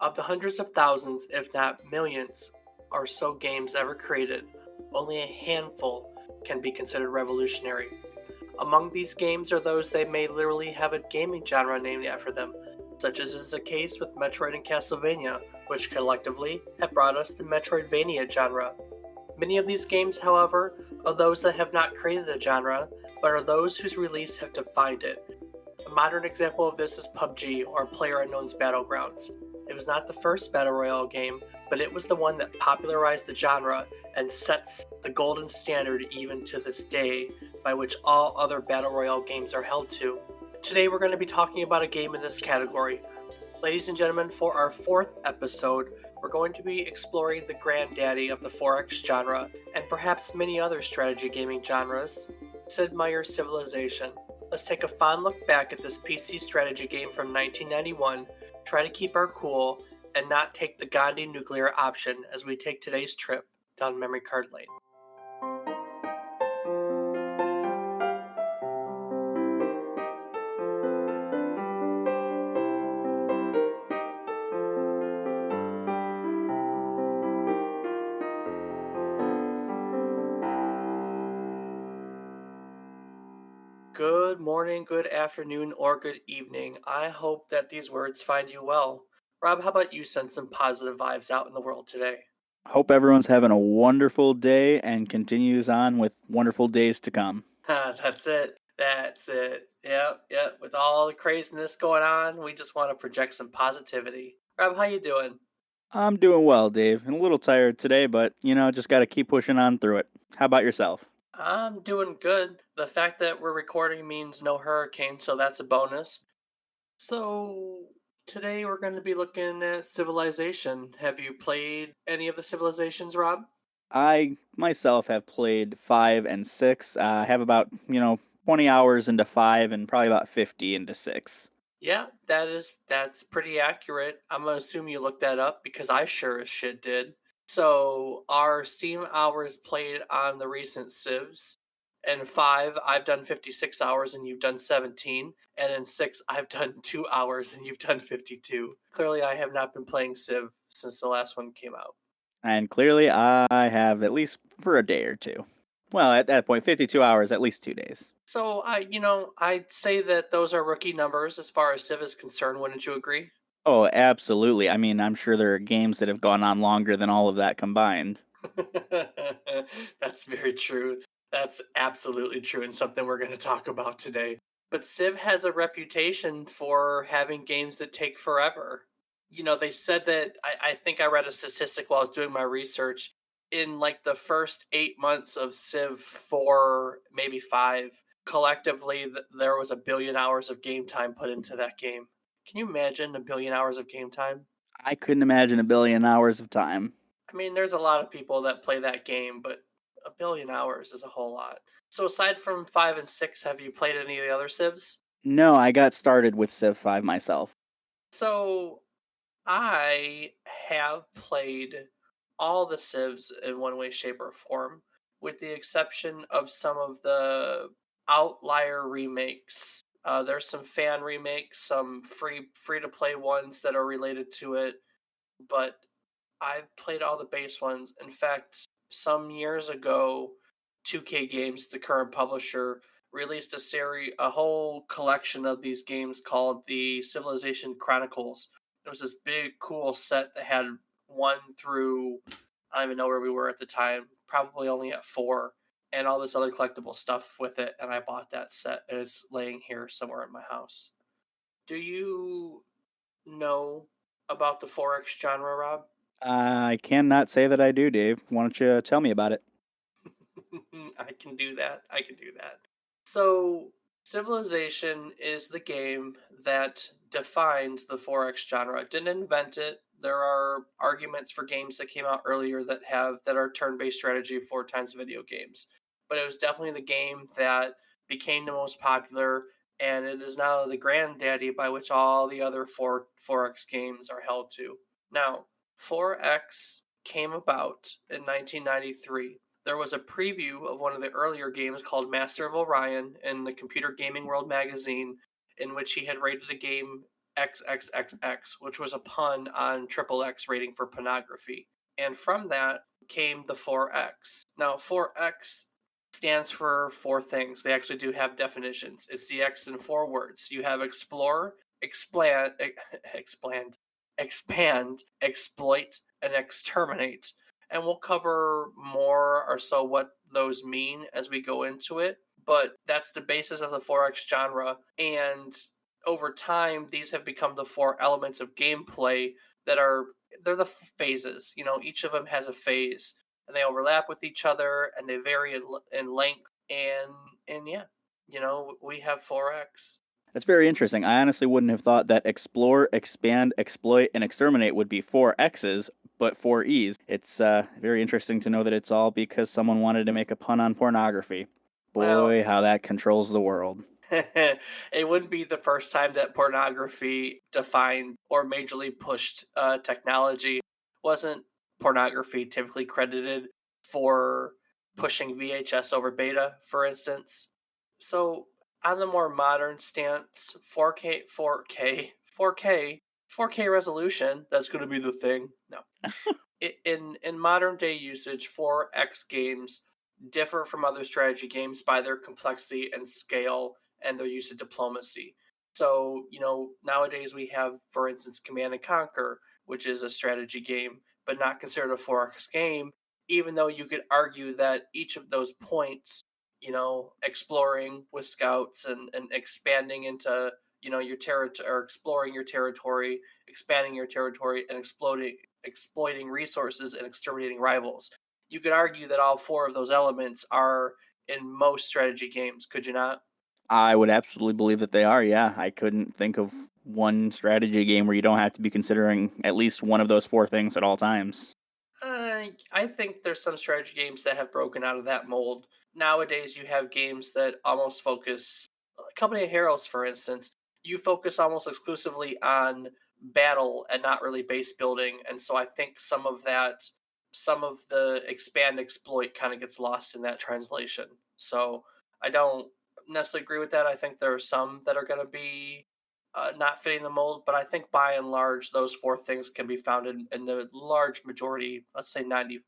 Of the hundreds of thousands, if not millions, or so games ever created, only a handful can be considered revolutionary. Among these games are those that may literally have a gaming genre named after them, such as is the case with Metroid and Castlevania, which collectively have brought us the Metroidvania genre. Many of these games, however, are those that have not created a genre, but are those whose release have defined it. A modern example of this is PUBG, or PlayerUnknown's Battlegrounds. It was not the first Battle Royale game, but it was the one that popularized the genre and sets the golden standard even to this day, by which all other Battle Royale games are held to. Today we're going to be talking about a game in this category. Ladies and gentlemen, for our fourth episode, we're going to be exploring the granddaddy of the 4X genre, and perhaps many other strategy gaming genres, Sid Meier's Civilization. Let's take a fond look back at this PC strategy game from 1991, try to keep our cool, and not take the Gandhi nuclear option as we take today's trip down memory card lane. Good morning, good afternoon, or good evening. I hope that these words find you well. Rob, how about you send some positive vibes out in the world today? Hope everyone's having a wonderful day and continues on with wonderful days to come. That's it. That's it. Yep. With all the craziness going on, we just want to project some positivity. Rob, how you doing? I'm doing well, Dave, and a little tired today, but just got to keep pushing on through it. How about yourself? I'm doing good. The fact that we're recording means no hurricane, so that's a bonus. So, today we're going to be looking at Civilization. Have you played any of the Civilizations, Rob? I myself have played 5 and 6. I have about, 20 hours into 5 and probably about 50 into 6. Yeah, that's pretty accurate. I'm gonna assume you looked that up because I sure as shit did. So our Steam hours played on the recent Civs. In 5, I've done 56 hours and you've done 17. And in 6, I've done 2 hours and you've done 52. Clearly, I have not been playing Civ since the last one came out. And clearly, I have at least for a day or two. Well, at that point, 52 hours, at least 2 days. So I'd say that those are rookie numbers as far as Civ is concerned. Wouldn't you agree? Oh, absolutely. I mean, I'm sure there are games that have gone on longer than all of that combined. That's very true. That's absolutely true, and something we're going to talk about today. But Civ has a reputation for having games that take forever. They said that I think I read a statistic while I was doing my research. In like the first 8 months of Civ 4, maybe 5, collectively, there was a billion hours of game time put into that game. Can you imagine a billion hours of game time? I couldn't imagine a billion hours of time. I mean, there's a lot of people that play that game, but a billion hours is a whole lot. So aside from 5 and 6, have you played any of the other Civs? No, I got started with Civ 5 myself. So I have played all the Civs in one way, shape, or form, with the exception of some of the outlier remakes. There's some fan remakes, some free to play ones that are related to it, but I've played all the base ones. In fact, some years ago, 2K Games, the current publisher, released a whole collection of these games called the Civilization Chronicles. It was this big, cool set that had 1 through, I don't even know where we were at the time, probably only at 4, and all this other collectible stuff with it. And I bought that set, and it's laying here somewhere in my house. Do you know about the 4X genre, Rob? I cannot say that I do, Dave. Why don't you tell me about it? I can do that. I can do that. So, Civilization is the game that defines the 4X genre. It didn't invent it. There are arguments for games that came out earlier that are turn-based strategy 4 times video games. But it was definitely the game that became the most popular, and it is now the granddaddy by which all the other 4X games are held to. Now, 4X came about in 1993. There was a preview of one of the earlier games called Master of Orion in the Computer Gaming World magazine, in which he had rated the game XXXX, which was a pun on triple X rating for pornography. And from that came the 4X. Now, 4X stands for four things. They actually do have definitions. It's the X in four words. You have explore, expand, exploit, and exterminate. And we'll cover more or so what those mean as we go into it. But that's the basis of the 4X genre. And over time, these have become the four elements of gameplay that they're the phases. Each of them has a phase, and they overlap with each other, and they vary in length. And yeah, we have 4X. That's very interesting. I honestly wouldn't have thought that explore, expand, exploit, and exterminate would be four X's, but four E's. It's very interesting to know that it's all because someone wanted to make a pun on pornography. Well, Boy, how that controls the world. it wouldn't be the first time that pornography defined or majorly pushed technology. Wasn't pornography typically credited for pushing VHS over beta, for instance? So, on the more modern stance, 4K resolution, that's going to be the thing. No. In modern day usage, 4X games differ from other strategy games by their complexity and scale and their use of diplomacy. So, nowadays we have, for instance, Command and Conquer, which is a strategy game, but not considered a 4X game, even though you could argue that each of those points, exploring with scouts and expanding into, your territory, or exploring your territory, expanding your territory, and exploiting resources and exterminating rivals. You could argue that all four of those elements are in most strategy games, could you not? I would absolutely believe that they are, yeah. I couldn't think of one strategy game where you don't have to be considering at least one of those four things at all times. I think there's some strategy games that have broken out of that mold. Nowadays, you have games that almost focus, Company of Heroes, for instance, you focus almost exclusively on battle and not really base building. And so I think some of the expand exploit kind of gets lost in that translation. So I don't necessarily agree with that. I think there are some that are going to be not fitting the mold, but I think by and large, those four things can be found in the large majority, let's say 95%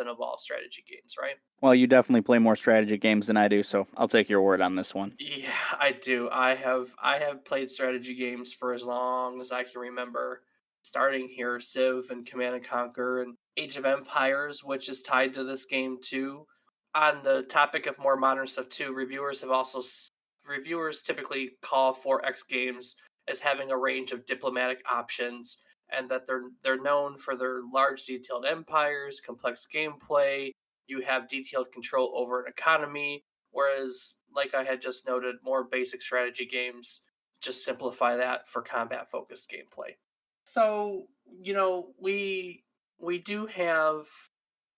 of all strategy games, right? Well, you definitely play more strategy games than I do, so I'll take your word on this one. Yeah, I do. I have played strategy games for as long as I can remember. Starting here, Civ and Command and Conquer and Age of Empires, which is tied to this game too. On the topic of more modern stuff too, reviewers typically call 4X games as having a range of diplomatic options, and that they're known for their large detailed empires, complex gameplay. You have detailed control over an economy. Whereas, like I had just noted, more basic strategy games just simplify that for combat focused gameplay. So, we do have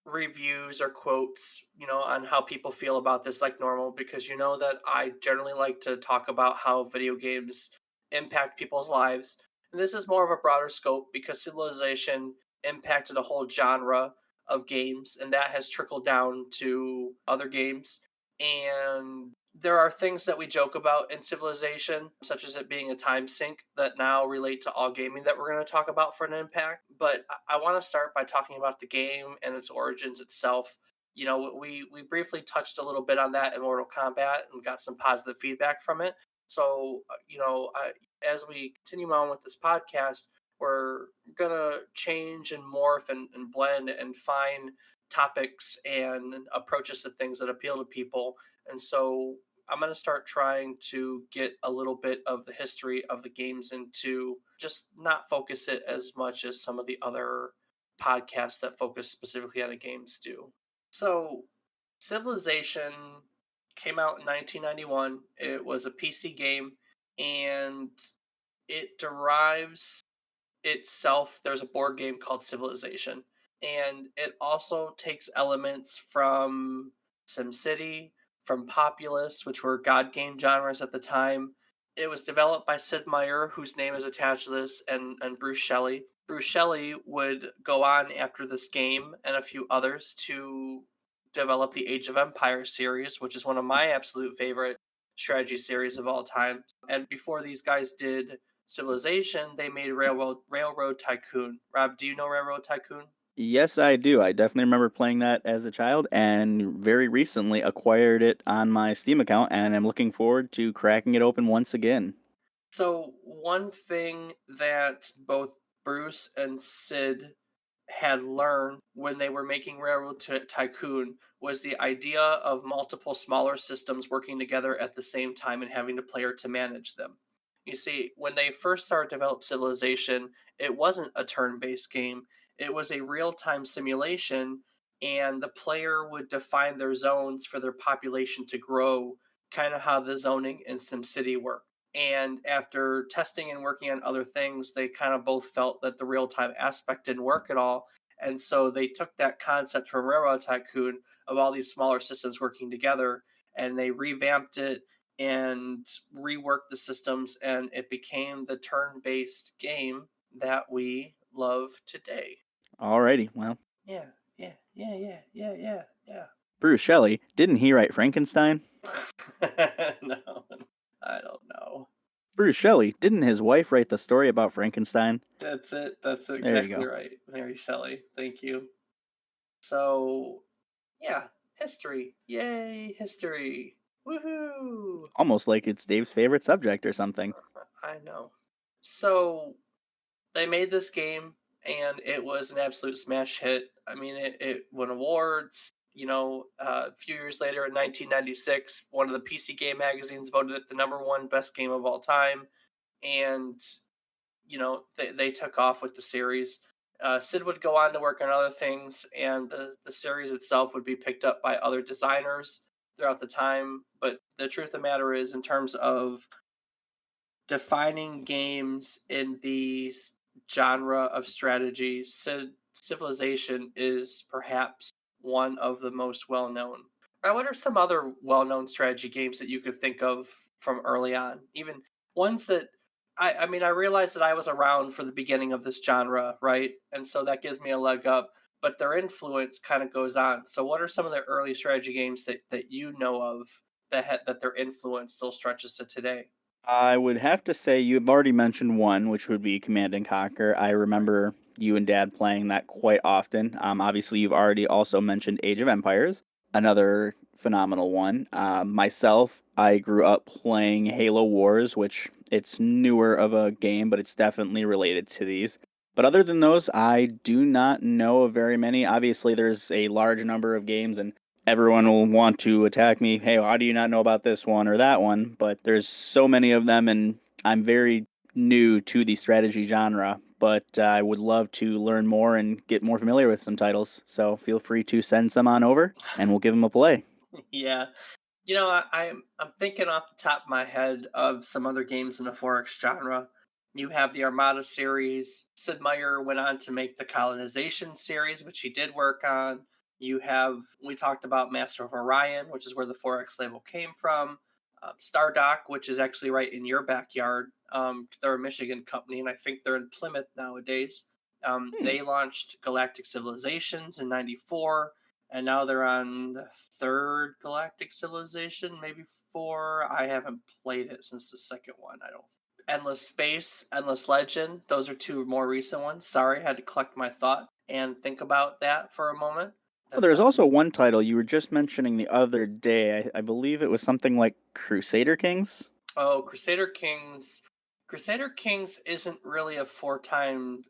reviews or quotes, on how people feel about this like normal, because you know that I generally like to talk about how video games impact people's lives. And this is more of a broader scope because Civilization impacted a whole genre of games, and that has trickled down to other games. And there are things that we joke about in Civilization, such as it being a time sink, that now relate to all gaming that we're going to talk about for an impact. But I want to start by talking about the game and its origins itself. We briefly touched a little bit on that in Mortal Kombat and got some positive feedback from it. So, as we continue on with this podcast, we're going to change and morph and blend and find topics and approaches to things that appeal to people. And so I'm going to start trying to get a little bit of the history of the games into just not focus it as much as some of the other podcasts that focus specifically on the games do. So, Civilization came out in 1991. It was a PC game, and it derives itself. There's a board game called Civilization, and it also takes elements from SimCity, from Populous, which were god game genres at the time. It was developed by Sid Meier, whose name is attached to this, and Bruce Shelley. Bruce Shelley would go on after this game and a few others to develop the Age of Empires series, which is one of my absolute favorite strategy series of all time. And before these guys did Civilization, they made Railroad Tycoon. Rob, do you know Railroad Tycoon? Yes, I do. I definitely remember playing that as a child and very recently acquired it on my Steam account and I'm looking forward to cracking it open once again. So, one thing that both Bruce and Sid had learned when they were making Tycoon was the idea of multiple smaller systems working together at the same time and having a player to manage them. You see, when they first started to develop Civilization, it wasn't a turn based game, it was a real time simulation, and the player would define their zones for their population to grow, kind of how the zoning in SimCity worked. And after testing and working on other things, they kind of both felt that the real time aspect didn't work at all. And so they took that concept from Railroad Tycoon of all these smaller systems working together and they revamped it and reworked the systems, and it became the turn based game that we love today. Alrighty, well, Yeah, yeah. Bruce Shelley, didn't he write Frankenstein? No, I don't know. Bruce Shelley, didn't his wife write the story about Frankenstein? That's it. That's There you exactly go. right. Mary Shelley. Thank you. So, yeah, history. Yay, history. Woohoo! Almost like it's Dave's favorite subject or something. I know. So, they made this game and it was an absolute smash hit. I mean, it won awards. A few years later in 1996, one of the PC Game magazines voted it the number one best game of all time. And they took off with the series. Sid would go on to work on other things, and the series itself would be picked up by other designers throughout the time. But the truth of the matter is, in terms of defining games in the genre of strategy, Civilization is perhaps one of the most well known. What are some other well known strategy games that you could think of from early on? Even ones that I mean, I realize that I was around for the beginning of this genre, right? And so that gives me a leg up, but their influence kind of goes on. So, what are some of the early strategy games that you know of that their influence still stretches to today? I would have to say you've already mentioned one, which would be Command and Conquer. I Right. remember you and Dad playing that quite often. Obviously, you've already also mentioned Age of Empires, another phenomenal one. Myself, I grew up playing Halo Wars, which it's newer of a game, but it's definitely related to these. But other than those, I do not know of very many. Obviously, there's a large number of games, and everyone will want to attack me. Hey, how do you not know about this one or that one? But there's so many of them, and I'm very new to the strategy genre. But I would love to learn more and get more familiar with some titles. So feel free to send some on over, and we'll give them a play. Yeah. I'm thinking off the top of my head of some other games in the 4X genre. You have the Armada series. Sid Meier went on to make the Colonization series, which he did work on. We talked about Master of Orion, which is where the 4X label came from. Stardock, which is actually right in your backyard. They're a Michigan company, and I think they're in Plymouth nowadays. Hmm. They launched Galactic Civilizations in '94, and now they're on the third Galactic Civilization, maybe four. I haven't played it since the second one. I don't. Endless Space, Endless Legend. Those are two more recent ones. Sorry, had to collect my thought and think about that for a moment. Well, That's there's also one title you were just mentioning the other day. I believe it was something like Crusader Kings. Oh, Crusader Kings. Crusader Kings isn't really a four times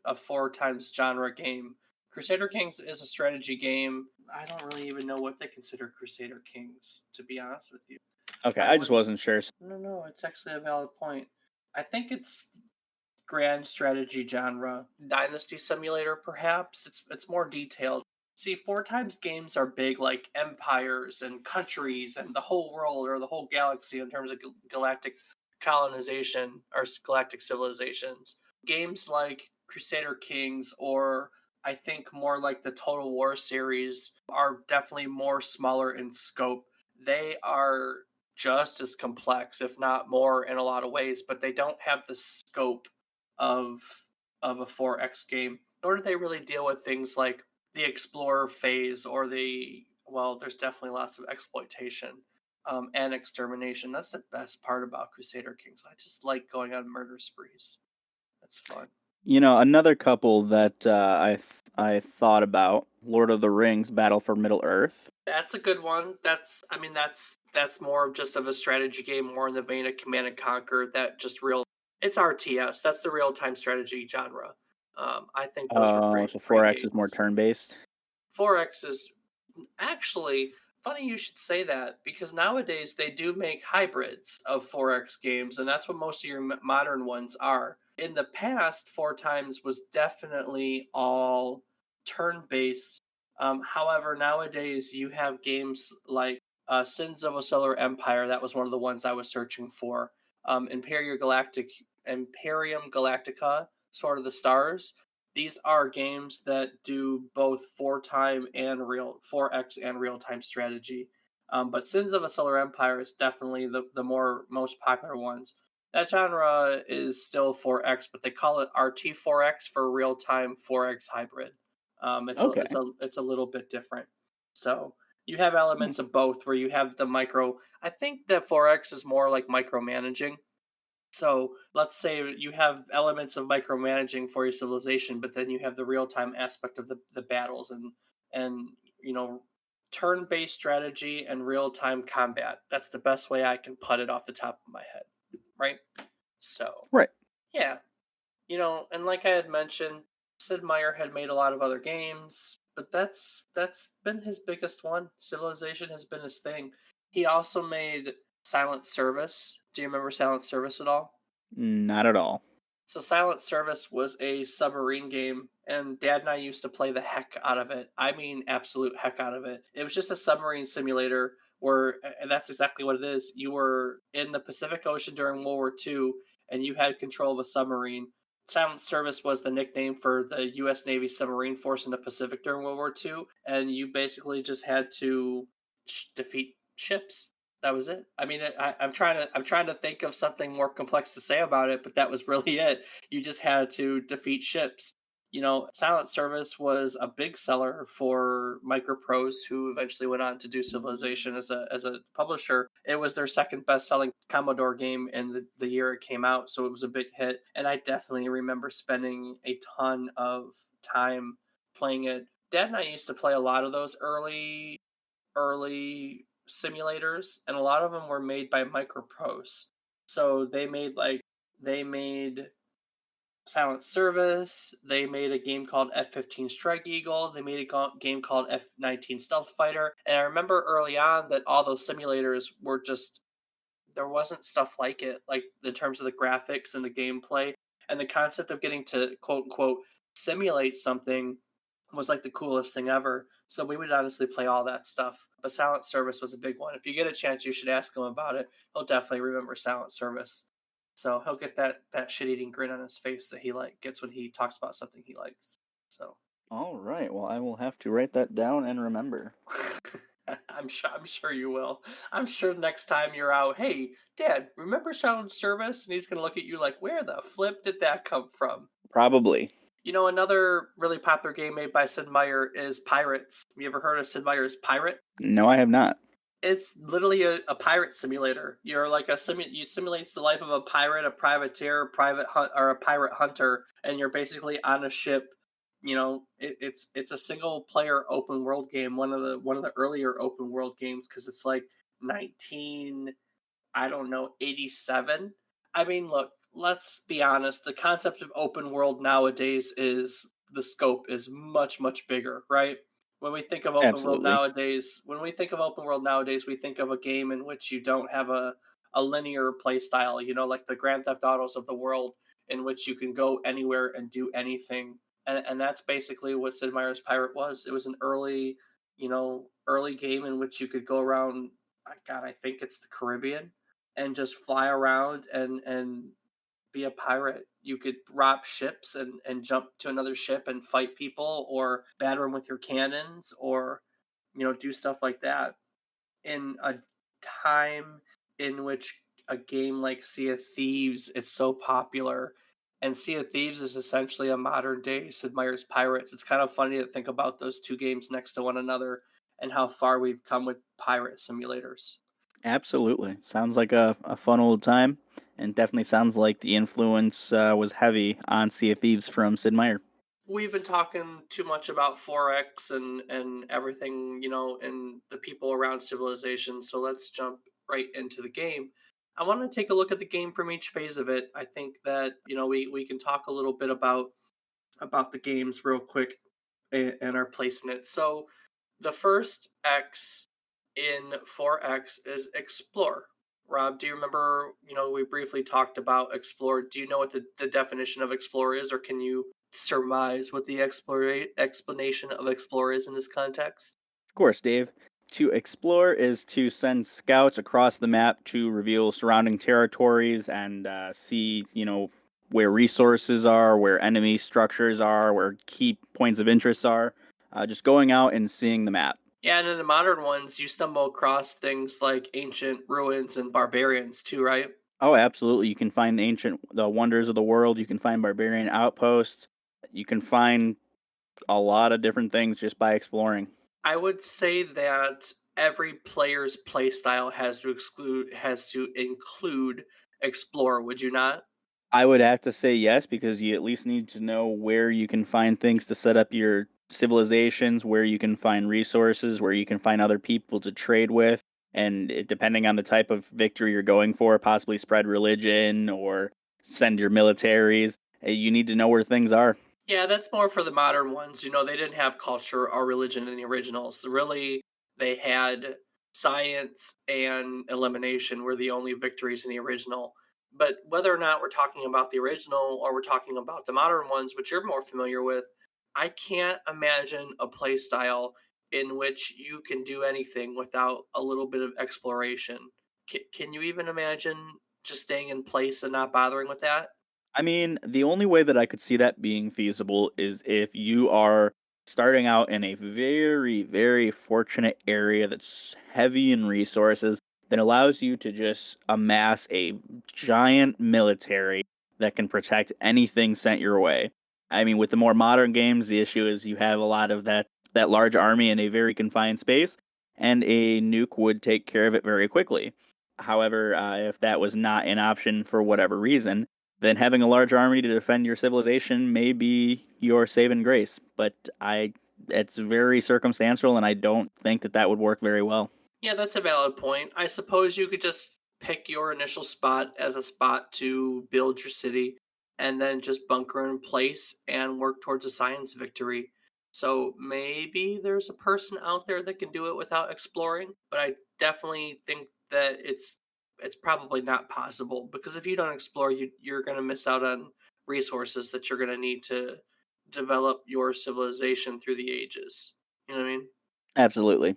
genre game. Crusader Kings is a strategy game. I don't really even know what they consider Crusader Kings, to be honest with you. Okay, I I just would wasn't sure. no, it's actually a valid point. I think it's grand strategy genre. Dynasty Simulator, perhaps. It's more detailed. See, four times games are big, like empires and countries and the whole world or the whole galaxy in terms of galactic colonization or galactic civilizations. Games like Crusader Kings or I think more like the Total War series are definitely more smaller in scope. They are just as complex, if not more, in a lot of ways, but they don't have the scope of a 4X game, nor do they really deal with things like the explorer phase or there's definitely lots of exploitation and extermination. That's the best part about Crusader Kings. I just like going on murder sprees. That's fun. Another couple that I thought about, Lord of the Rings, Battle for Middle Earth. That's a good one. I mean, that's more of just of a strategy game, more in the vein of Command and Conquer. That just real. It's RTS. That's the real time strategy genre. I think those were So great 4X is more games. turn-based. 4X is actually funny you should say that because nowadays they do make hybrids of 4X games, and that's what most of your modern ones are. In the past, 4 times was definitely all turn based. However, nowadays you have games like Sins of a Solar Empire. That was one of the ones I was searching for. Imperium Galactica, Sword of the Stars. These are games that do both 4x and real time strategy. But Sins of a Solar Empire is definitely the more most popular ones. That genre is still 4x, but they call it RT4X for real time 4x hybrid. Okay. It's a little bit different. So you have Hmm. elements of both where you have the micro. I think that 4x is more like micromanaging. So let's say you have elements of micromanaging for your civilization, but then you have the real time aspect of the battles and you know turn-based strategy and real-time combat. That's the best way I can put it off the top of my head, right? So Right. yeah, and like I had mentioned, Sid Meier had made a lot of other games, but that's been his biggest one. Civilization has been his thing. He also made Silent Service. Do you remember Silent Service at all? Not at all. So Silent Service was a submarine game, and Dad and I used to play the heck out of it. I mean, absolute heck out of it. It was just a submarine simulator where, and that's exactly what it is. You were in the Pacific Ocean during World War II, and you had control of a submarine. Silent Service was the nickname for the U.S. Navy submarine force in the Pacific during World War II, and you basically just had to defeat ships. That was it. I mean, I'm trying to think of something more complex to say about it, but that was really it. You just had to defeat ships. Silent Service was a big seller for Microprose, who eventually went on to do Civilization as a publisher. It was their second best selling Commodore game in the year it came out, so it was a big hit. And I definitely remember spending a ton of time playing it. Dad and I used to play a lot of those early simulators, and a lot of them were made by Microprose. So they made Silent Service. They made a game called F-15 Strike Eagle. They made a game called F-19 Stealth Fighter. And I remember early on that all those simulators were just there wasn't stuff like it, like in terms of the graphics and the gameplay and the concept of getting to quote unquote simulate something was like the coolest thing ever. So we would honestly play all that stuff. But Silent Service was a big one. If you get a chance, you should ask him about it. He'll definitely remember Silent Service. So he'll get that shit eating grin on his face that he gets when he talks about something he likes. So All right. Well, I will have to write that down and remember. I'm sure you will. I'm sure next time you're out, hey, Dad, remember Sound Service? And he's gonna look at you like, where the flip did that come from? Probably. Another really popular game made by Sid Meier is Pirates. You ever heard of Sid Meier's Pirate? No, I have not. It's literally a pirate simulator. You're like you simulates the life of a pirate, a privateer, a private hunt, or a pirate hunter, and you're basically on a ship. It's a single player open world game. One of the earlier open world games because it's like 19 I don't know, 87. I mean, look, let's be honest. The concept of open world nowadays is the scope is much, much bigger, right? Absolutely. When we think of open world nowadays, we think of a game in which you don't have a linear play style, like the Grand Theft Autos of the world, in which you can go anywhere and do anything. And that's basically what Sid Meier's Pirate was. It was an early game in which you could go around. God, I think it's the Caribbean and just fly around and be a pirate. You could rob ships and jump to another ship and fight people or batter them with your cannons or do stuff like that in a time in which a game like Sea of Thieves is so popular. And Sea of Thieves is essentially a modern day Sid Meier's Pirates. It's kind of funny to think about those two games next to one another and how far we've come with pirate simulators. Absolutely. Sounds like a fun old time. and definitely sounds like the influence was heavy on Sea of Thieves from Sid Meier. We've been talking too much about 4X and everything, and the people around civilization. So let's jump right into the game. I want to take a look at the game from each phase of it. I think that we can talk a little bit about the games real quick and our place in it. So the first X in 4X is explore. Rob, do you remember, we briefly talked about explore. Do you know what the definition of explore is, or can you surmise what the explanation of explore is in this context? Of course, Dave. To explore is to send scouts across the map to reveal surrounding territories and see, where resources are, where enemy structures are, where key points of interest are. Just going out and seeing the map. Yeah, and in the modern ones, you stumble across things like ancient ruins and barbarians too, right? Oh, absolutely. You can find the wonders of the world. You can find barbarian outposts. You can find a lot of different things just by exploring. I would say that every player's playstyle has to include explore, would you not? I would have to say yes because you at least need to know where you can find things to set up your civilizations, where you can find resources, where you can find other people to trade with, and depending on the type of victory you're going for, possibly spread religion or send your militaries. You need to know where things are. Yeah, that's more for the modern ones. They didn't have culture or religion in the originals. Really, they had science and elimination were the only victories in the original. But whether or not we're talking about the original or we're talking about the modern ones, which you're more familiar with, I can't imagine a play style in which you can do anything without a little bit of exploration. Can you even imagine just staying in place and not bothering with that? I mean, the only way that I could see that being feasible is if you are starting out in a very, very fortunate area that's heavy in resources that allows you to just amass a giant military that can protect anything sent your way. I mean, with the more modern games, the issue is you have a lot of that large army in a very confined space, and a nuke would take care of it very quickly. However, if that was not an option for whatever reason, then having a large army to defend your civilization may be your saving grace. But it's very circumstantial, and I don't think that that would work very well. Yeah, that's a valid point. I suppose you could just pick your initial spot as a spot to build your city and then just bunker in place and work towards a science victory. So maybe there's a person out there that can do it without exploring, but I definitely think that it's probably not possible because if you don't explore, you're going to miss out on resources that you're going to need to develop your civilization through the ages. You know what I mean? Absolutely.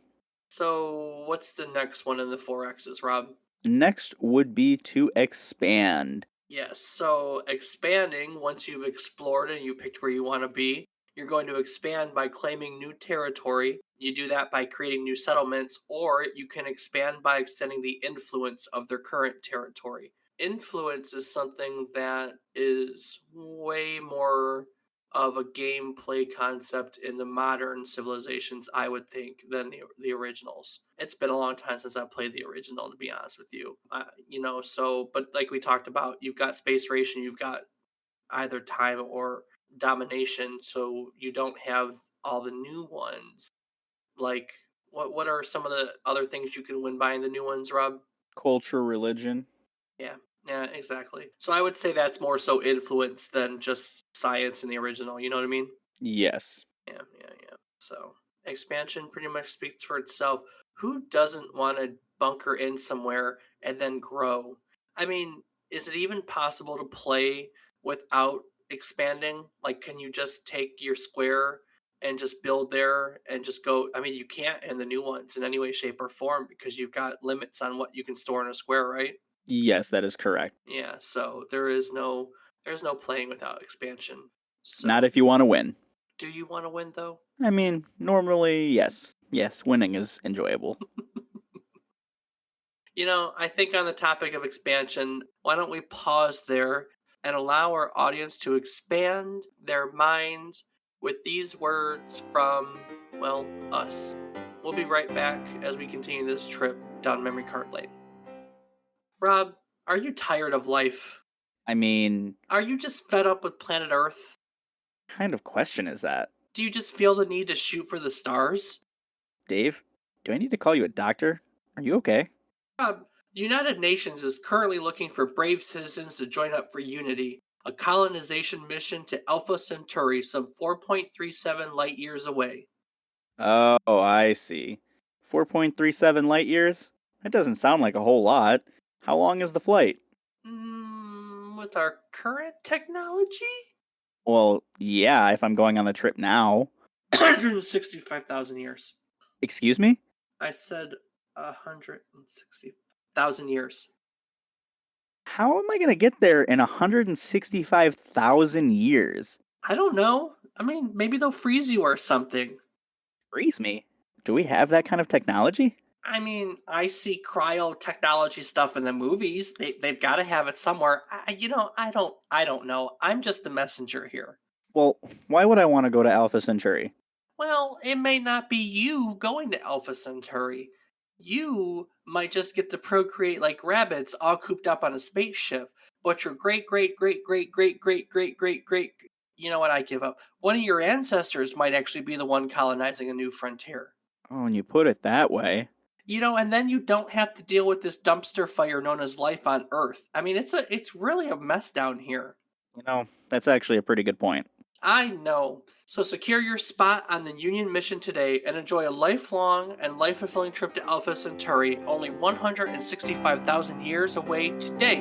So, what's the next one in the four X's, Rob? Next would be to expand. Yes. So, expanding, once you've explored and you picked where you want to be, you're going to expand by claiming new territory. You do that by creating new settlements, or you can expand by extending the influence of their current territory. Influence is something that is way more of a gameplay concept in the modern civilizations, I would think, than the originals. It's been a long time since I played the original, to be honest with you. But like we talked about, you've got space ration, you've got either time or domination, so you don't have all the new ones. Like, what are some of the other things you can win by in the new ones, Rob? Culture, religion. Yeah, yeah, exactly. So I would say that's more so influence than just science in the original. You know what I mean? Yes. Yeah, yeah, yeah. So expansion pretty much speaks for itself. Who doesn't want to bunker in somewhere and then grow? I mean, is it even possible to play without expanding? Like, can you just take your square and just build there and just go? I mean, you can't in the new ones in any way, shape, or form because you've got limits on what you can store in a square, right? Yes, that is correct. Yeah, so there's no playing without expansion. Not So, if you want to win. do you want to win though? I mean, normally, yes. Yes, winning is enjoyable. I think on the topic of expansion, why don't we pause there and allow our audience to expand their mind with these words from, well, us. We'll be right back as we continue this trip down memory card lane. Rob, Are you tired of life? I mean, Are you just fed up with planet Earth? kind of question is that? Do you just feel the need to shoot for the stars? Dave, do I need to call you a doctor? Are you okay? The United Nations is currently looking for brave citizens to join up for Unity, a colonization mission to Alpha Centauri, some 4.37 light years away. Oh, I see. 4.37 light years? That doesn't sound like a whole lot. How long is the flight? With our current technology? Well, yeah, if I'm going on the trip now. 165,000 years. Excuse me? I said 160,000 years. How am I going to get there in 165,000 years? I don't know. I mean, maybe they'll freeze you or something. Freeze me? Do we have that kind of technology? I mean, I see cryo technology stuff in the movies. They've got to have it somewhere. I don't know. I'm just the messenger here. Well, why would I want to go to Alpha Centauri? Well, it may not be you going to Alpha Centauri. You might just get to procreate like rabbits all cooped up on a spaceship. But your great, great, great, great, great, great, great, great, great, you know what? I give up. One of your ancestors might actually be the one colonizing a new frontier. Oh, and you put it that way. And then you don't have to deal with this dumpster fire known as life on Earth. I mean, it's really a mess down here. That's actually a pretty good point. I know. So secure your spot on the Union mission today and enjoy a lifelong and life-fulfilling trip to Alpha Centauri, only 165,000 years away today.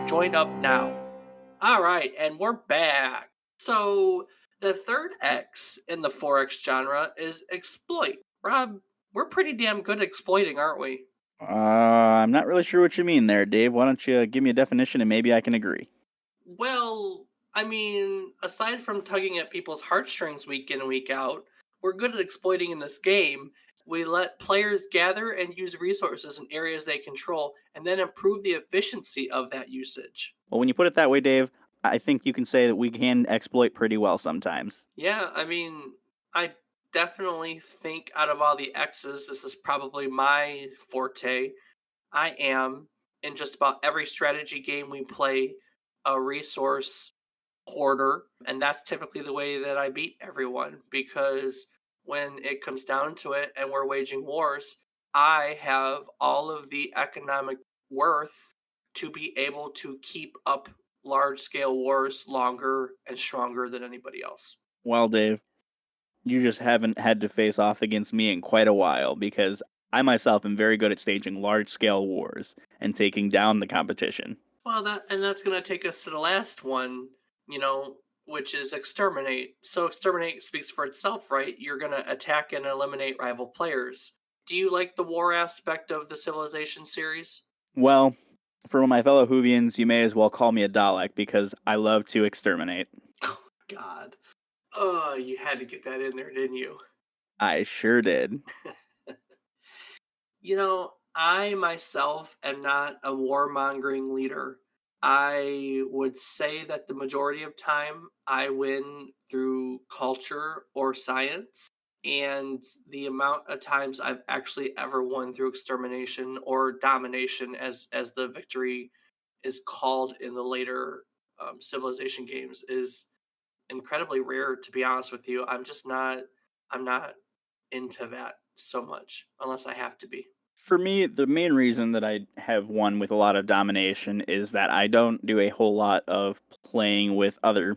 Join up now. All right, and we're back. So the third X in the 4X genre is exploit. Rob, we're pretty damn good at exploiting, aren't we? I'm not really sure what you mean there, Dave. Why don't you give me a definition and maybe I can agree? Well, I mean, aside from tugging at people's heartstrings week in and week out, we're good at exploiting in this game. We let players gather and use resources in areas they control and then improve the efficiency of that usage. Well, when you put it that way, Dave, I think you can say that we can exploit pretty well sometimes. Yeah, I mean, I definitely think out of all the X's, this is probably my forte. I am, in just about every strategy game we play, a resource hoarder, and that's typically the way that I beat everyone because when it comes down to it and we're waging wars, I have all of the economic worth to be able to keep up large scale wars longer and stronger than anybody else. Well, Dave, you just haven't had to face off against me in quite a while because I myself am very good at staging large scale wars and taking down the competition. Well, that's going to take us to the last one, which is exterminate. So exterminate speaks for itself, right? You're going to attack and eliminate rival players. Do you like the war aspect of the Civilization series? Well, for my fellow Whovians, you may as well call me a Dalek because I love to exterminate. Oh, God. Oh, you had to get that in there, didn't you? I sure did. I myself am not a warmongering leader. I would say that the majority of time I win through culture or science. And the amount of times I've actually ever won through extermination or domination, as the victory is called in the later civilization games, is incredibly rare. To be honest with you, I'm not into that so much unless I have to be. For me, the main reason that I have won with a lot of domination is that I don't do a whole lot of playing with other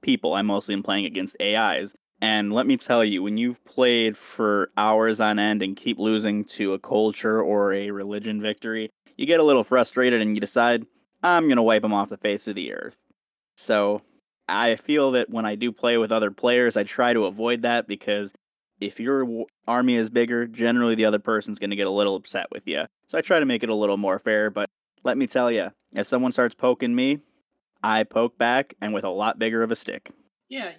people. I'm mostly playing against AIs. And let me tell you, when you've played for hours on end and keep losing to a culture or a religion victory, you get a little frustrated and you decide, I'm going to wipe them off the face of the earth. So I feel that when I do play with other players, I try to avoid that because if your army is bigger, generally the other person's going to get a little upset with you. So I try to make it a little more fair, but let me tell you, if someone starts poking me, I poke back and with a lot bigger of a stick. Yeah,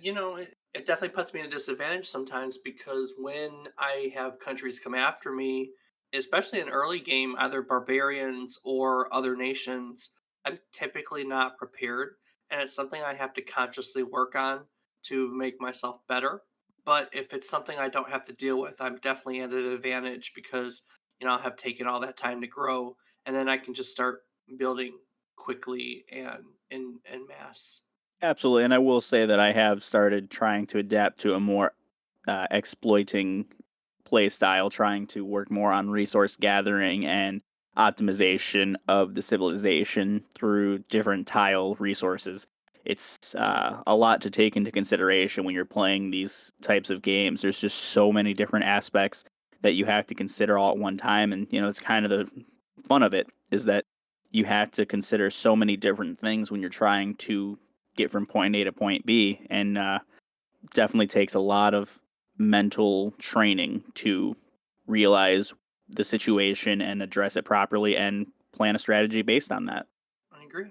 it definitely puts me at a disadvantage sometimes because when I have countries come after me, especially in early game, either barbarians or other nations, I'm typically not prepared. And it's something I have to consciously work on to make myself better. But if it's something I don't have to deal with, I'm definitely at an advantage because, I have taken all that time to grow. And then I can just start building quickly and in mass. Absolutely, and I will say that I have started trying to adapt to a more exploiting play style, trying to work more on resource gathering and optimization of the civilization through different tile resources. It's a lot to take into consideration when you're playing these types of games. There's just so many different aspects that you have to consider all at one time, and it's kind of the fun of it is that you have to consider so many different things when you're trying to get from point A to point B, and definitely takes a lot of mental training to realize the situation and address it properly and plan a strategy based on that. I agree.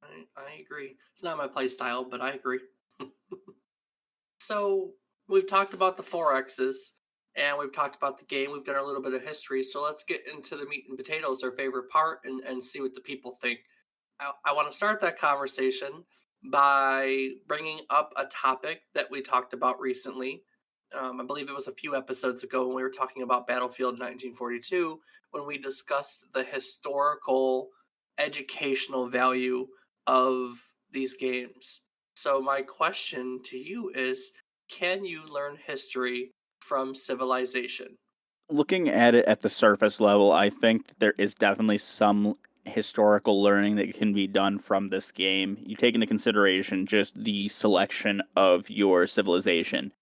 I agree. It's not my play style, but I agree. So we've talked about the 4X's and we've talked about the game. We've done a little bit of history. So let's get into the meat and potatoes, our favorite part, and see what the people think. I want to start that conversation by bringing up a topic that we talked about recently. I believe it was a few episodes ago when we were talking about Battlefield 1942, when we discussed the historical educational value of these games. So, my question to you is, can you learn history from civilization? Looking at it at the surface level, I think that there is definitely some historical learning that can be done from this game. You take into consideration just the selection of your civilization.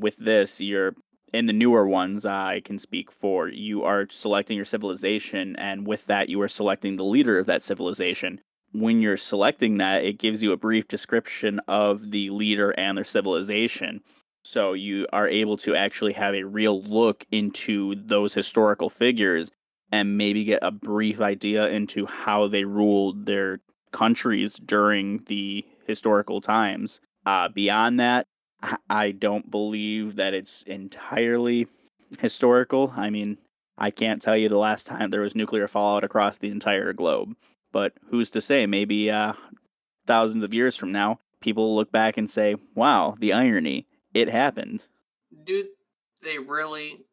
With this, you're in the newer ones, I can speak for. You are selecting your civilization, and with that, you are selecting the leader of that civilization. When you're selecting that, it gives you a brief description of the leader and their civilization, so you are able to actually have a real look into those historical figures and maybe get a brief idea into how they ruled their countries during the historical times. Beyond that, I don't believe that it's entirely historical. I mean, I can't tell you the last time there was nuclear fallout across the entire globe, but who's to say? Maybe thousands of years from now, people look back and say, wow, the irony, it happened. Do they really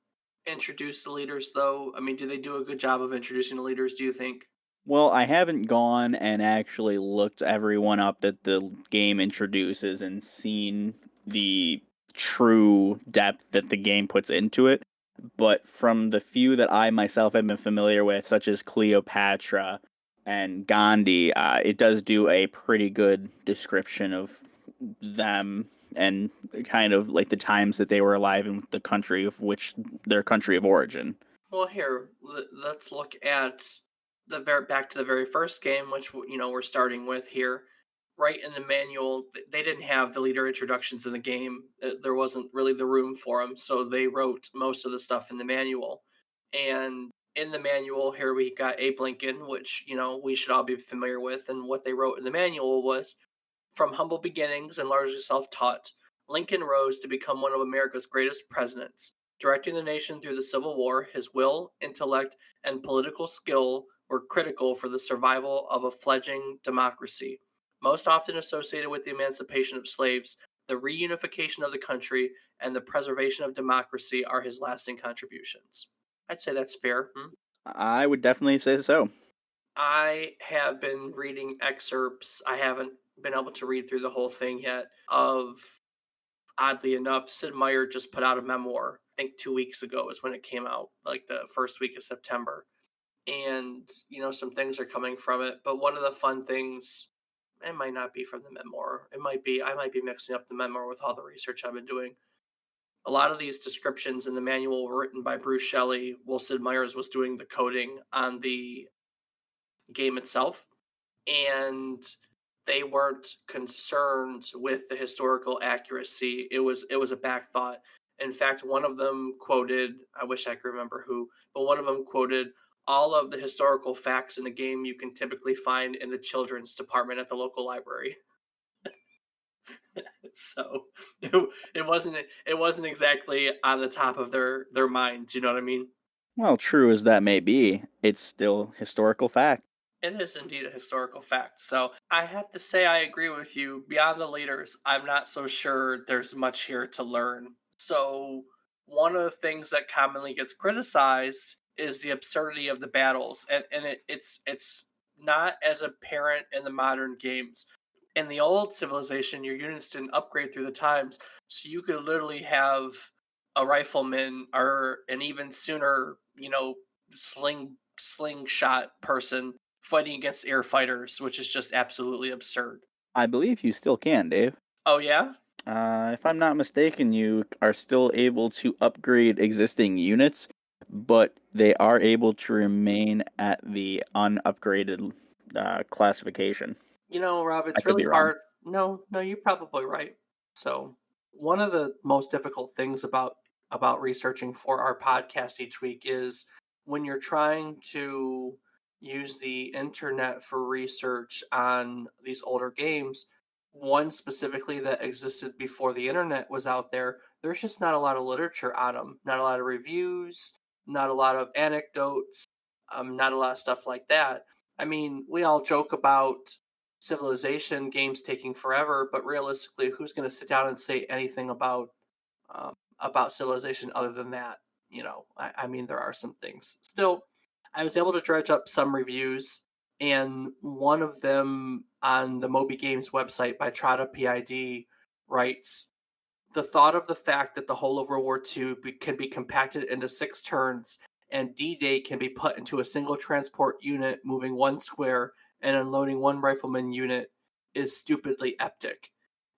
introduce the leaders, though? I mean, do they do a good job of introducing the leaders, do you think? Well, I haven't gone and actually looked everyone up that the game introduces and seen the true depth that the game puts into it. But from the few that I myself have been familiar with, such as Cleopatra and Gandhi, it does do a pretty good description of them and kind of like the times that they were alive in the country of which their country of origin. Well, here, let's look at the back to the very first game, which we're starting with here. Right in the manual, they didn't have the leader introductions in the game. There wasn't really the room for them, so they wrote most of the stuff in the manual. And in the manual, here we got Abe Lincoln, which we should all be familiar with. And what they wrote in the manual was, from humble beginnings and largely self taught, Lincoln rose to become one of America's greatest presidents. Directing the nation through the Civil War, his will, intellect, and political skill were critical for the survival of a fledgling democracy. Most often associated with the emancipation of slaves, the reunification of the country, and the preservation of democracy are his lasting contributions. I'd say that's fair. I would definitely say so. I have been reading excerpts. I haven't been able to read through the whole thing yet. Of Oddly enough, Sid Meier just put out a memoir. I think 2 weeks ago is when it came out, like the first week of September. And some things are coming from it. But one of the fun things, it might not be from the memoir. It might be. I might be mixing up the memoir with all the research I've been doing. A lot of these descriptions in the manual were written by Bruce Shelley, while Sid Meier's was doing the coding on the game itself, and they weren't concerned with the historical accuracy. It was a back thought. In fact, one of them quoted, I wish I could remember who, but one of them quoted, all of the historical facts in the game you can typically find in the children's department at the local library. So it wasn't exactly on the top of their minds, you know what I mean? Well, true as that may be, it's still historical fact. It is indeed a historical fact. So I have to say, I agree with you. Beyond the leaders, I'm not so sure there's much here to learn. So, one of the things that commonly gets criticized is the absurdity of the battles. And it's not as apparent in the modern games. In the old Civilization, your units didn't upgrade through the times, so you could literally have a rifleman or an even sooner, slingshot person fighting against air fighters, which is just absolutely absurd. I believe you still can, Dave. Oh yeah? If I'm not mistaken, you are still able to upgrade existing units, but they are able to remain at the unupgraded classification. Rob, I it's could be really wrong. hard. No, no, you're probably right. So, one of the most difficult things about researching for our podcast each week is when you're trying to use the internet for research on these older games, one specifically that existed before the internet was out there, there's just not a lot of literature on them, not a lot of reviews, not a lot of anecdotes, not a lot of stuff like that. I mean, we all joke about Civilization games taking forever, but realistically, who's going to sit down and say anything about Civilization other than that? I mean, there are some things. Still, I was able to dredge up some reviews, and one of them on the Moby Games website by Trada PID writes, the thought of the fact that the whole of World War II can be compacted into 6 turns and D-Day can be put into a single transport unit moving 1 square and unloading 1 rifleman unit is stupidly epic.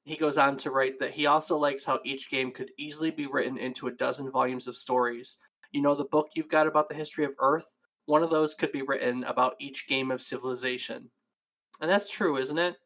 He goes on to write that he also likes how each game could easily be written into a dozen volumes of stories. You know the book you've got about the history of Earth? One of those could be written about each game of Civilization. And that's true, isn't it?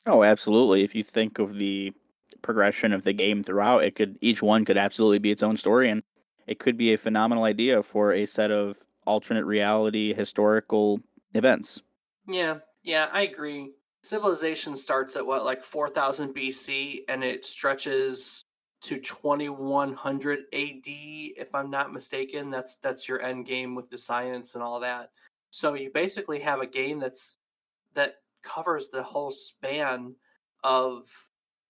Oh, absolutely. If you think of the progression of the game throughout, each one could absolutely be its own story, and it could be a phenomenal idea for a set of alternate reality historical events. Yeah, yeah, I agree. Civilization starts at what, like 4000 BC, and it stretches to 2100 AD, if I'm not mistaken. That's your end game with the science and all that. So you basically have a game that covers the whole span of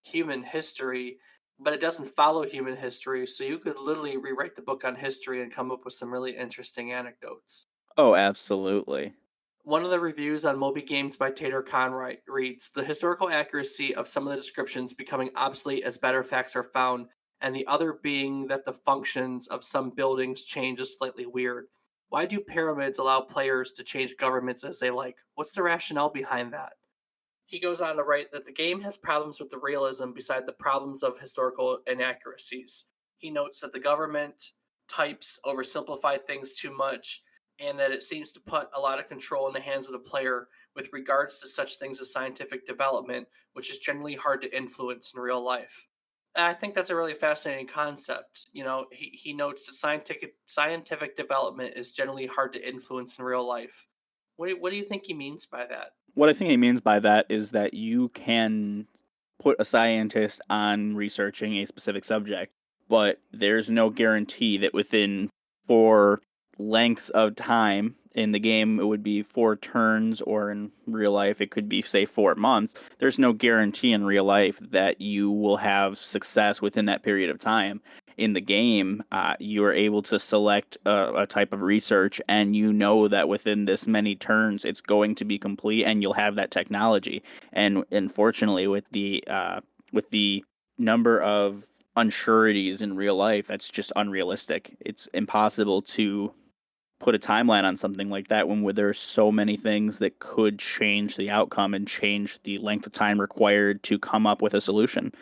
human history, but it doesn't follow human history. So you could literally rewrite the book on history and come up with some really interesting anecdotes. Oh, absolutely. One of the reviews on Moby Games by Tater Conroy reads, the historical accuracy of some of the descriptions becoming obsolete as better facts are found, and the other being that the functions of some buildings change is slightly weird. Why do pyramids allow players to change governments as they like? What's the rationale behind that? He goes on to write that the game has problems with the realism beside the problems of historical inaccuracies. He notes that the government types oversimplify things too much and that it seems to put a lot of control in the hands of the player with regards to such things as scientific development, which is generally hard to influence in real life. And I think that's a really fascinating concept. He notes that scientific development is generally hard to influence in real life. What do you think he means by that? What I think he means by that is that you can put a scientist on researching a specific subject, but there's no guarantee that within 4 lengths of time in the game, it would be 4 turns, or in real life, it could be, say, 4 months. There's no guarantee in real life that you will have success within that period of time. In the game, you are able to select a type of research, and you know that within this many turns, it's going to be complete, and you'll have that technology. And unfortunately, with the number of unsureties in real life, that's just unrealistic. It's impossible to put a timeline on something like that when there's so many things that could change the outcome and change the length of time required to come up with a solution.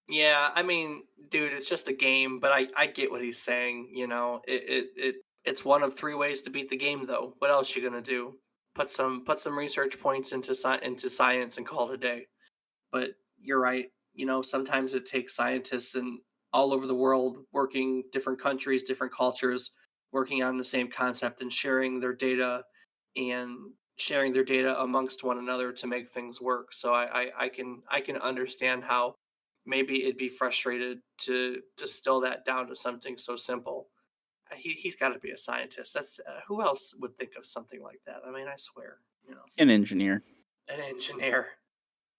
Yeah, I mean, dude, it's just a game, but I get what he's saying. It's one of 3 ways to beat the game, though. What else you gonna do? Put some research points into science and call it a day. But you're right. Sometimes it takes scientists and all over the world, working different countries, different cultures, working on the same concept and sharing their data amongst one another to make things work. So I can understand how maybe it'd be frustrated to distill that down to something so simple. He's got to be a scientist. That's who else would think of something like that? I mean, I swear, An engineer. an engineer.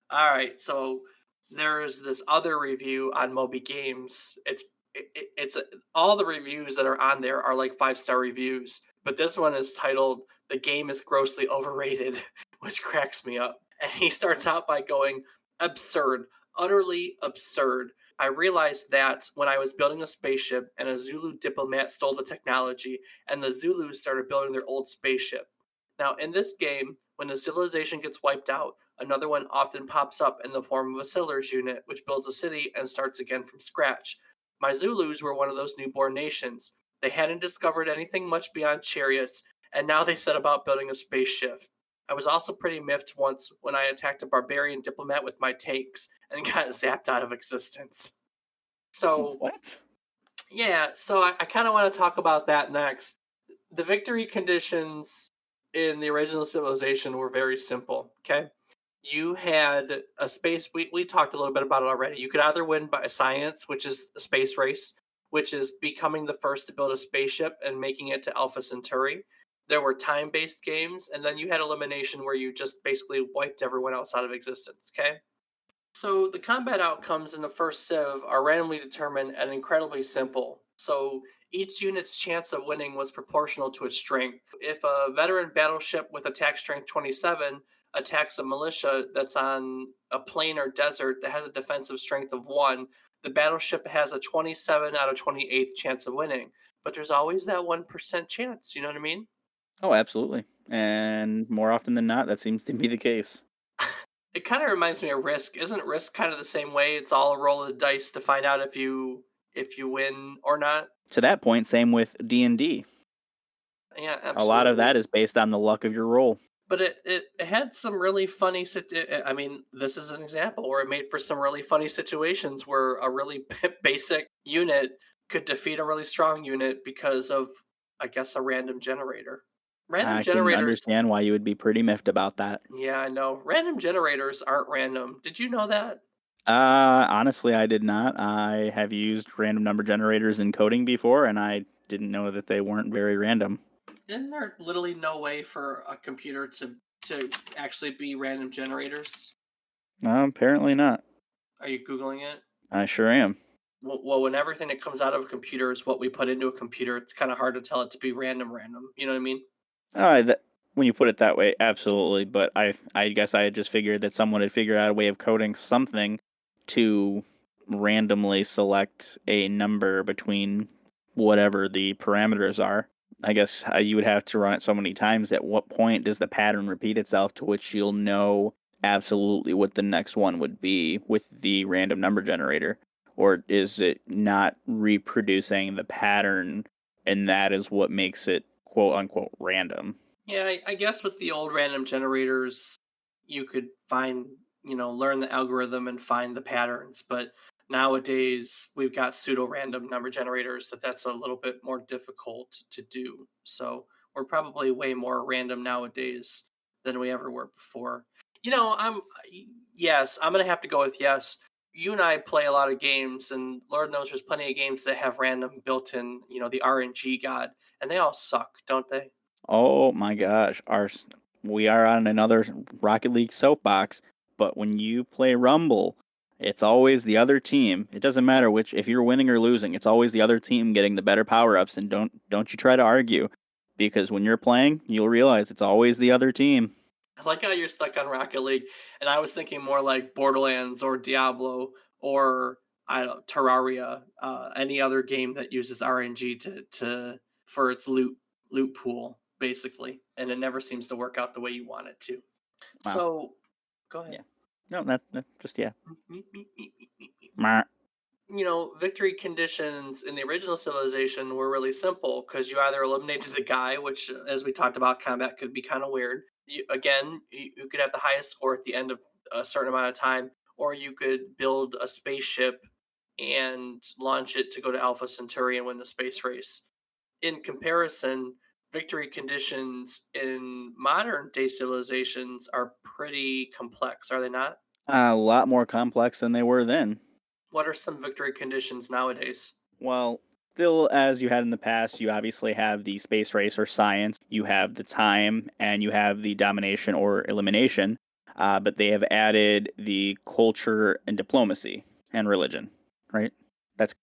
All right, so there's this other review on Moby Games. It's all the reviews that are on there are like 5-star reviews, but this one is titled "The game is grossly overrated," which cracks me up. And he starts out by going, absurd, utterly absurd. I realized that when I was building a spaceship and a Zulu diplomat stole the technology, and the Zulus started building their old spaceship. Now, in this game, when a civilization gets wiped out, another one often pops up in the form of a settlers unit, which builds a city and starts again from scratch. My Zulus were one of those newborn nations. They hadn't discovered anything much beyond chariots, and now they set about building a spaceship. I was also pretty miffed once when I attacked a barbarian diplomat with my tanks and got zapped out of existence. So, What? yeah, so I kind of want to talk about that next. The victory conditions in the original civilization were very simple, okay? You had a space, we talked a little bit about it already. You could either win by science, which is a space race, which is becoming the first to build a spaceship and making it to Alpha Centauri. There were time based games, and then you had elimination where you just basically wiped everyone else out of existence, okay? So the combat outcomes in the first Civ are randomly determined and incredibly simple. So each unit's chance of winning was proportional to its strength. If a veteran battleship with attack strength 27 attacks a militia that's on a plain or desert that has a defensive strength of 1, the battleship has a 27 out of 28 chance of winning. But there's always that 1% chance, you know what I mean? Oh, absolutely. And more often than not, that seems to be the case. It kind of reminds me of Risk. Isn't Risk kind of the same way? It's all a roll of the dice to find out if you win or not. To that point, same with D&D. Yeah, A lot of absolutely. that is based on the luck of your roll. But it had some really funny. I mean, this is an example where it made for some really funny situations where a really basic unit could defeat a really strong unit because of, I guess, a random generator. Random I can generators. understand why you would be pretty miffed about that. Yeah, I know. Random generators aren't random. Did you know that? Honestly, I did not. I have used random number generators in coding before, and I didn't know that they weren't very random. Isn't there literally no way for a computer to actually be random generators? Apparently not. Are you googling it? I sure am. Well, when everything that comes out of a computer is what we put into a computer, it's kind of hard to tell it to be random. Random. You know what I mean? That, when you put it that way, absolutely. But I guess I had just figured that someone had figured out a way of coding something to randomly select a number between whatever the parameters are. I guess you would have to run it so many times. At what point does the pattern repeat itself to which you'll know absolutely what the next one would be with the random number generator? Or is it not reproducing the pattern and that is what makes it quote unquote random? Yeah, I guess with the old random generators, you could find, learn the algorithm and find the patterns. But nowadays, we've got pseudo random number generators that's a little bit more difficult to do. So we're probably way more random nowadays than we ever were before. You know, yes, I'm gonna have to go with yes. You and I play a lot of games, and Lord knows there's plenty of games that have random built-in, the RNG god, and they all suck, don't they? Oh my gosh, we are on another Rocket League soapbox, but when you play Rumble, it's always the other team. It doesn't matter which if you're winning or losing, it's always the other team getting the better power-ups and don't you try to argue because when you're playing, you'll realize it's always the other team. I like how you're stuck on Rocket League, and I was thinking more like Borderlands or Diablo or I don't know, Terraria, any other game that uses RNG to for its loot pool, basically, and it never seems to work out the way you want it to. Wow. So, go ahead. Yeah. No, that just yeah. Me, me, me, me, me, me. Meh. Victory conditions in the original civilization were really simple because you either eliminated the guy, which, as we talked about, combat could be kind of weird. You could have the highest score at the end of a certain amount of time, or you could build a spaceship and launch it to go to Alpha Centauri and win the space race. In comparison, victory conditions in modern day civilizations are pretty complex, are they not? A lot more complex than they were then. What are some victory conditions nowadays? Well, still, as you had in the past, you obviously have the space race or science, you have the time, and you have the domination or elimination. But they have added the culture and diplomacy and religion, right? That's It,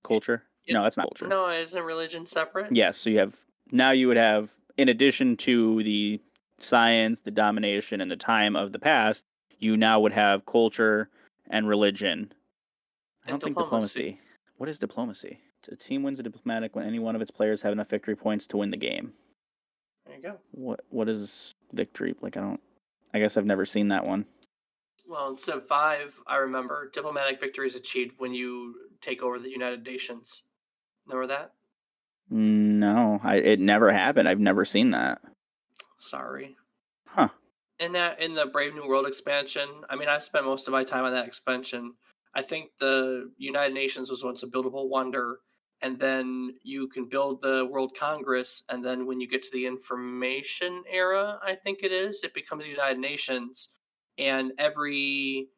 culture? it, No, that's not culture. no, isn't religion separate? Yes, so you have now you would have, in addition to the science, the domination, and the time of the past, you now would have culture and religion. I And don't think diplomacy. diplomacy. What is diplomacy? A team wins a diplomatic when any one of its players have enough victory points to win the game. There you go. What is victory? Like I don't. I guess I've never seen that one. Well, in Civ 5, I remember diplomatic victory is achieved when you take over the United Nations. Remember that? No, it never happened. I've never seen that. Sorry. Huh. In the Brave New World expansion, I mean, I've spent most of my time on that expansion. I think the United Nations was once a buildable wonder, and then you can build the World Congress, and then when you get to the information era, I think it becomes the United Nations, and every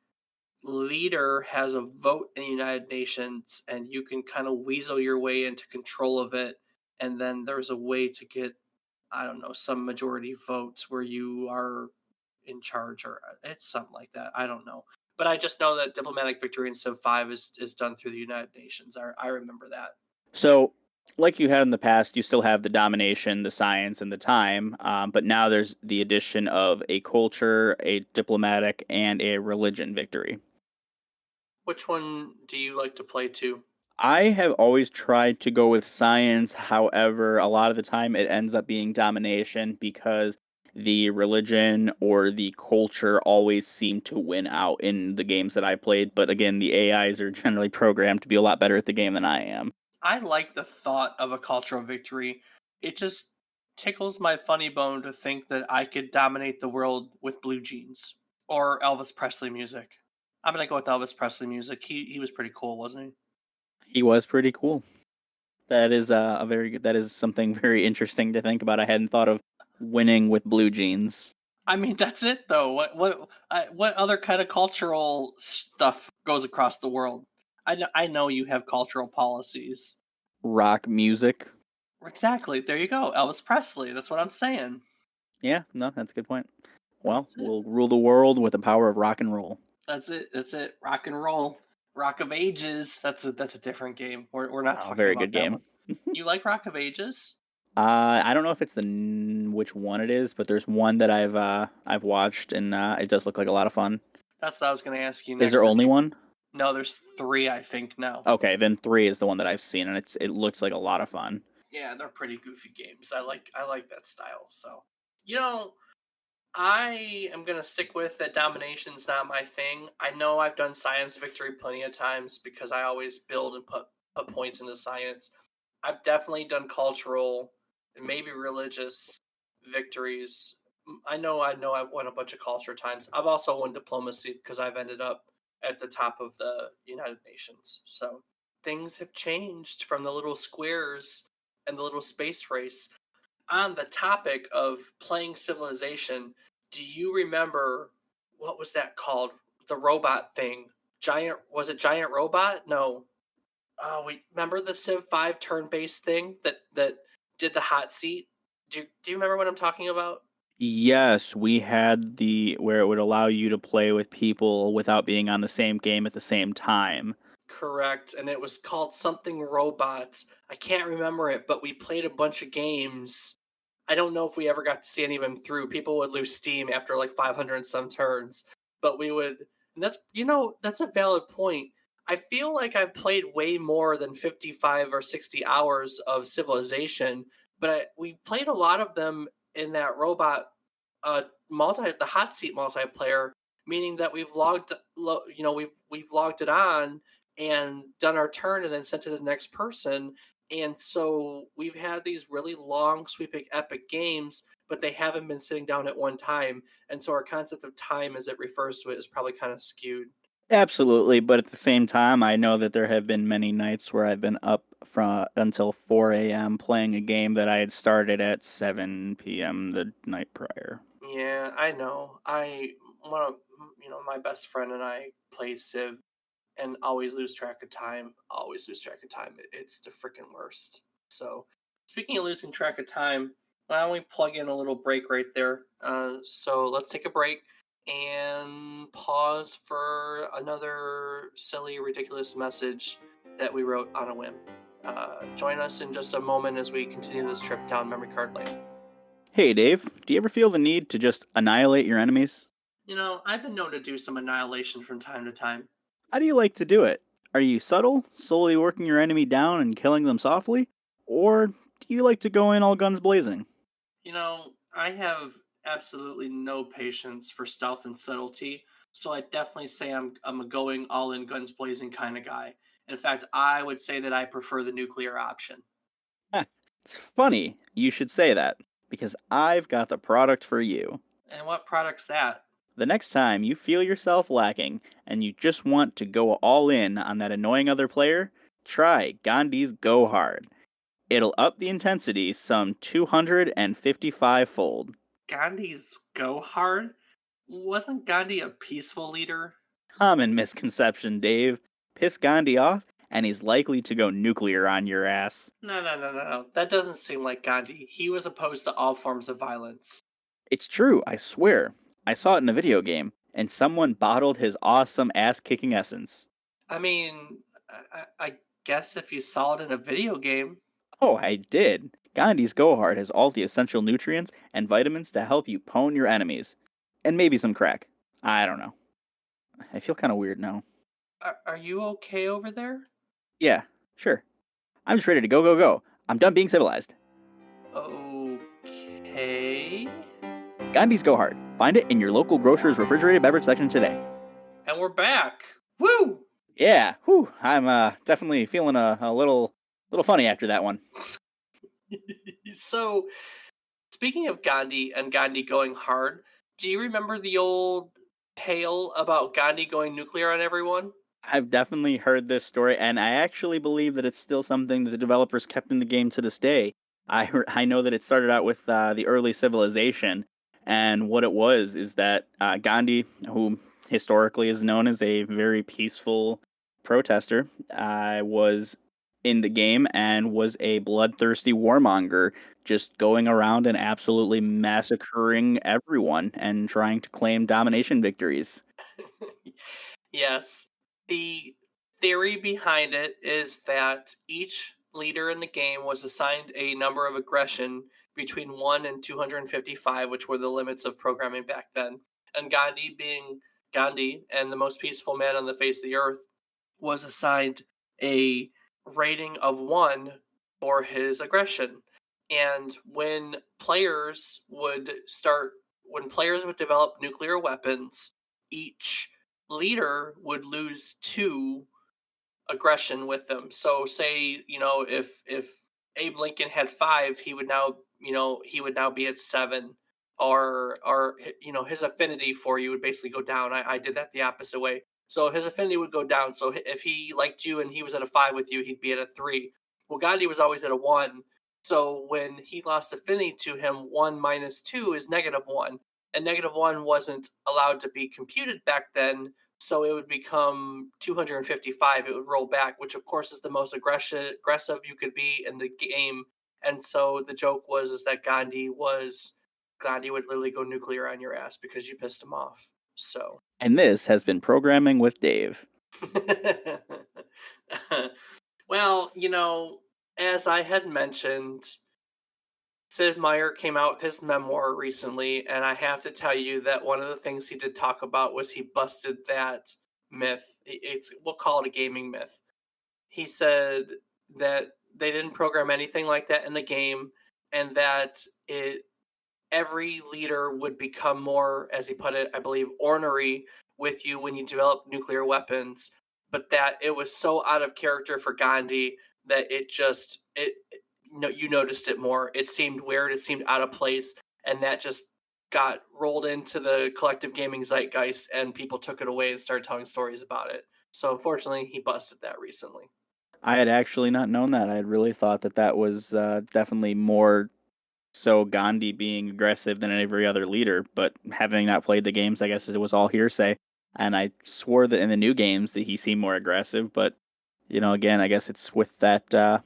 leader has a vote in the United Nations, and you can kind of weasel your way into control of it, and then there's a way to get, I don't know, some majority votes where you are in charge, or it's something like that. I don't know, but I just know that diplomatic victory in Civ 5 is done through the United Nations. I remember that. So, like you had in the past, you still have the domination, the science, and the time, but now there's the addition of a culture, a diplomatic, and a religion victory. Which one do you like to play to? I have always tried to go with science. However, a lot of the time it ends up being domination because the religion or the culture always seem to win out in the games that I played. But again, the AIs are generally programmed to be a lot better at the game than I am. I like the thought of a cultural victory. It just tickles my funny bone to think that I could dominate the world with blue jeans or Elvis Presley music. I'm gonna go with Elvis Presley music. He was pretty cool, wasn't he? He was pretty cool. That is a very good. That is something very interesting to think about. I hadn't thought of winning with blue jeans. I mean, that's it though. What other kind of cultural stuff goes across the world? I know you have cultural policies. Rock music. Exactly. There you go. Elvis Presley. That's what I'm saying. Yeah, no, that's a good point. Well, That's it. we'll rule the world with the power of rock and roll. That's it. That's it. Rock and roll. Rock of Ages. That's a different game. We're not Oh, talking very about good that game. one. You like Rock of Ages? I don't know if it's which one it is, but there's one that I've watched and it does look like a lot of fun. That's what I was going to ask you Is there next. only one? No, there's three, I think now. Okay, then 3 is the one that I've seen and it looks like a lot of fun. Yeah, they're pretty goofy games. I like that style. So, you know, I am gonna stick with that domination's not my thing. I know I've done science victory plenty of times because I always build and put points into science. I've definitely done cultural and maybe religious victories. I know I've won a bunch of culture times. I've also won diplomacy because I've ended up at the top of the United Nations. So things have changed from the little squares and the little space race. On the topic of playing Civilization, do you remember what was that called? The robot thing. Giant Robot? No. Oh, we remember the Civ 5 turn-based thing that did the hot seat? Do you remember what I'm talking about? Yes, we had the where it would allow you to play with people without being on the same game at the same time. Correct, and it was called something Robot. I can't remember it, but we played a bunch of games. I don't know if we ever got to see any of them through. People would lose steam after like 500 and some turns, but we would, and that's a valid point. I feel like I've played way more than 55 or 60 hours of Civilization, but we played a lot of them in that Robot the hot seat multiplayer, meaning that we've logged it on and done our turn and then sent to the next person. And so we've had these really long, sweeping, epic games, but they haven't been sitting down at one time. And so our concept of time as it refers to it is probably kind of skewed. Absolutely, but at the same time, I know that there have been many nights where I've been up from until 4 a.m. playing a game that I had started at 7 p.m. the night prior. Yeah, I know. I one of my best friend and I play Civ and always lose track of time. Always lose track of time. It's the freaking worst. So, speaking of losing track of time, why don't we plug in a little break right there? So let's take a break and pause for another silly, ridiculous message that we wrote on a whim. Join us in just a moment as we continue this trip down memory card lane. Hey Dave, do you ever feel the need to just annihilate your enemies? I've been known to do some annihilation from time to time. How do you like to do it? Are you subtle, slowly working your enemy down and killing them softly? Or do you like to go in all guns blazing? I have absolutely no patience for stealth and subtlety, so I definitely say I'm a going all in guns blazing kind of guy. In fact, I would say that I prefer the nuclear option. Heh, it's funny you should say that, because I've got the product for you. And what product's that? The next time you feel yourself lacking and you just want to go all in on that annoying other player, try Gandhi's Go Hard. It'll up the intensity some 255 fold. Gandhi's go hard? Wasn't Gandhi a peaceful leader? Common misconception, Dave. Piss Gandhi off, and he's likely to go nuclear on your ass. No, no, no, no, no. That doesn't seem like Gandhi. He was opposed to all forms of violence. It's true, I swear. I saw it in a video game, and someone bottled his awesome ass kicking essence. I mean, I guess if you saw it in a video game. Oh, I did. Gandhi's Go Hard has all the essential nutrients and vitamins to help you pwn your enemies. And maybe some crack. I don't know. I feel kind of weird now. Are you okay over there? Yeah, sure. I'm just ready to go, go, go. I'm done being civilized. Okay. Gandhi's Go Hard. Find it in your local grocer's refrigerated beverage section today. And we're back. Woo! Yeah, whew, I'm definitely feeling a little funny after that one. So, speaking of Gandhi and Gandhi going hard, do you remember the old tale about Gandhi going nuclear on everyone? I've definitely heard this story, and I actually believe that it's still something that the developers kept in the game to this day. I know that it started out with the early civilization, and what it was is that Gandhi, who historically is known as a very peaceful protester, was in the game and was a bloodthirsty warmonger, just going around and absolutely massacring everyone and trying to claim domination victories. Yes. The theory behind it is that each leader in the game was assigned a number of aggression between 1 and 255, which were the limits of programming back then. And Gandhi, being Gandhi and the most peaceful man on the face of the earth, was assigned a rating of 1 for his aggression. And when players would develop nuclear weapons, each leader would lose 2 aggression with them. So say, if Abe Lincoln had 5, he would now be at 7, or his affinity for you would basically go down. I did that the opposite way. So his affinity would go down. So if he liked you and he was at a 5 with you, he'd be at a 3. Well, Gandhi was always at a 1. So when he lost affinity to him, 1 minus 2 is -1. And -1 wasn't allowed to be computed back then, so it would become 255. It would roll back, which of course is the most aggressive you could be in the game. And so the joke was is that Gandhi would literally go nuclear on your ass because you pissed him off. So And this has been Programming with Dave. well, as I had mentioned, Sid Meier came out with his memoir recently, and I have to tell you that one of the things he did talk about was he busted that myth. We'll call it a gaming myth. He said that they didn't program anything like that in the game, and that it every leader would become more, as he put it, I believe, ornery with you when you develop nuclear weapons, but that it was so out of character for Gandhi that you noticed it more. It seemed weird, it seemed out of place, and that just got rolled into the collective gaming zeitgeist, and people took it away and started telling stories about it. So unfortunately, he busted that recently. I had actually not known that. I had really thought that that was definitely more so Gandhi being aggressive than every other leader, but having not played the games, I guess it was all hearsay. And I swore that in the new games that he seemed more aggressive, but again, I guess it's with that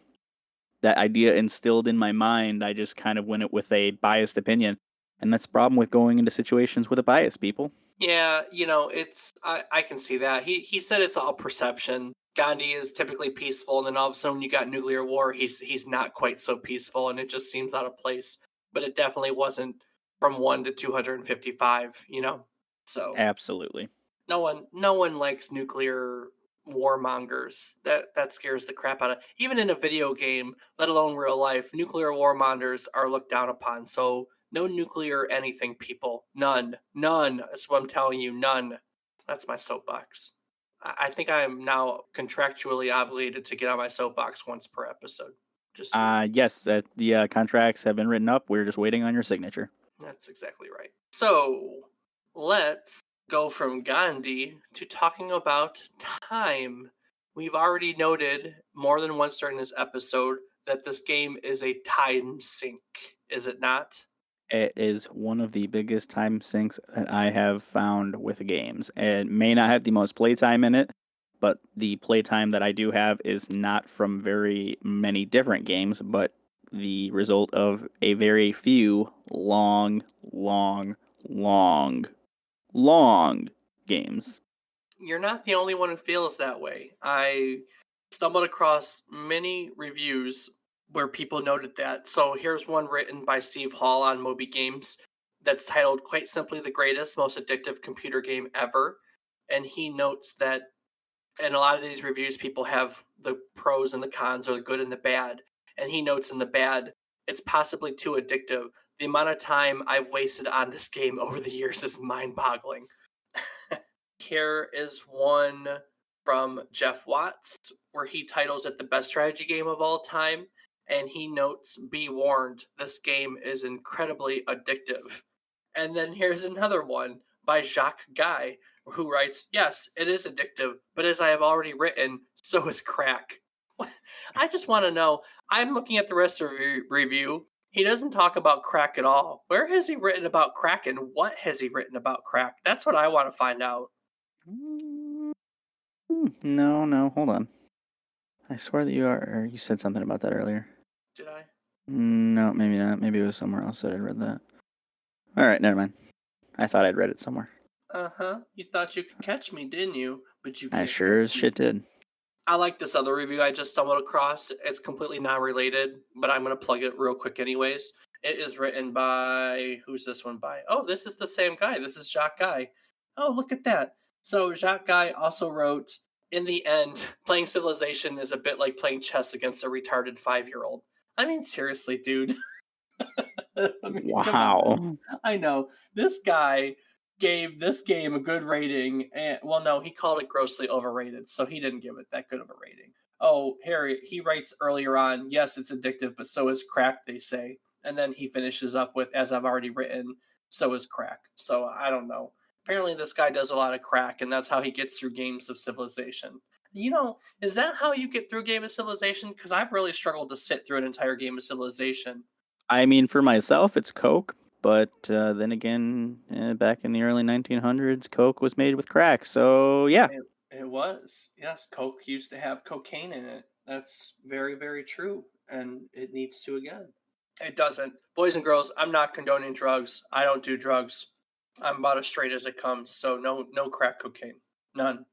idea instilled in my mind. I just kind of went it with a biased opinion, and that's the problem with going into situations with a bias, people. Yeah, I can see that. He said it's all perception. Gandhi is typically peaceful, and then all of a sudden when you got nuclear war, he's not quite so peaceful, and it just seems out of place. but it definitely wasn't from 1 to 255, you know? So Absolutely. no one likes nuclear warmongers. That scares the crap out of even in a video game, let alone real life. Nuclear warmongers are looked down upon. So no nuclear anything, people. None. None. That's what I'm telling you. None. That's my soapbox. I think I am now contractually obligated to get on my soapbox once per episode. Just so you know. Yes, the contracts have been written up. We're just waiting on your signature. That's exactly right. So let's go from Gandhi to talking about time. We've already noted more than once during this episode that this game is a time sink, is it not? It is one of the biggest time sinks that I have found with games. It may not have the most playtime in it, but the playtime that I do have is not from very many different games, but the result of a very few long, long, long, long games. You're not the only one who feels that way. I stumbled across many reviews where people noted that. So here's one written by Steve Hall on Moby Games that's titled quite simply the greatest, most addictive computer game ever. And he notes that in a lot of these reviews, people have the pros and the cons or the good and the bad. And he notes in the bad, it's possibly too addictive. The amount of time I've wasted on this game over the years is mind boggling. Here is one from Jeff Watts, where he titles it the best strategy game of all time. And he notes, be warned, this game is incredibly addictive. And then here's another one by Jacques Guy, who writes, yes, it is addictive, but as I have already written, so is crack. I just want to know. I'm looking at the rest of the review. He doesn't talk about crack at all. Where has he written about crack and what has he written about crack? That's what I want to find out. No, no, hold on. I swear that you said something about that earlier. Did I? No, maybe not. Maybe it was somewhere else that I read that. All right, never mind. I thought I'd read it somewhere. Uh-huh. You thought you could catch me, didn't you? But you I can't sure as catch me. shit did. I like this other review I just stumbled across. It's completely non-related, but I'm going to plug it real quick anyways. It is written by, who's this one by? Oh, this is the same guy. This is Jacques Guy. Oh, look at that. So Jacques Guy also wrote, in the end, playing Civilization is a bit like playing chess against a retarded 5-year-old. I mean, seriously, dude. I mean, come on. Wow. I know. This guy gave this game a good rating, and well, no, he called it grossly overrated, so he didn't give it that good of a rating. Oh, Harry, he writes earlier on, yes, it's addictive, but so is crack, they say. And then he finishes up with, as I've already written, so is crack. So I don't know. Apparently, this guy does a lot of crack, and that's how he gets through games of Civilization. You know, is that how you get through a game of Civilization? Because I've really struggled to sit through an entire game of Civilization. I mean, for myself, it's Coke, but then again, back in the early 1900s, Coke was made with crack. So yeah, It was. Yes, Coke used to have cocaine in it. That's very, very true. And it needs to again. It doesn't. Boys and girls, I'm not condoning drugs. I don't do drugs. I'm about as straight as it comes. So no crack cocaine. None.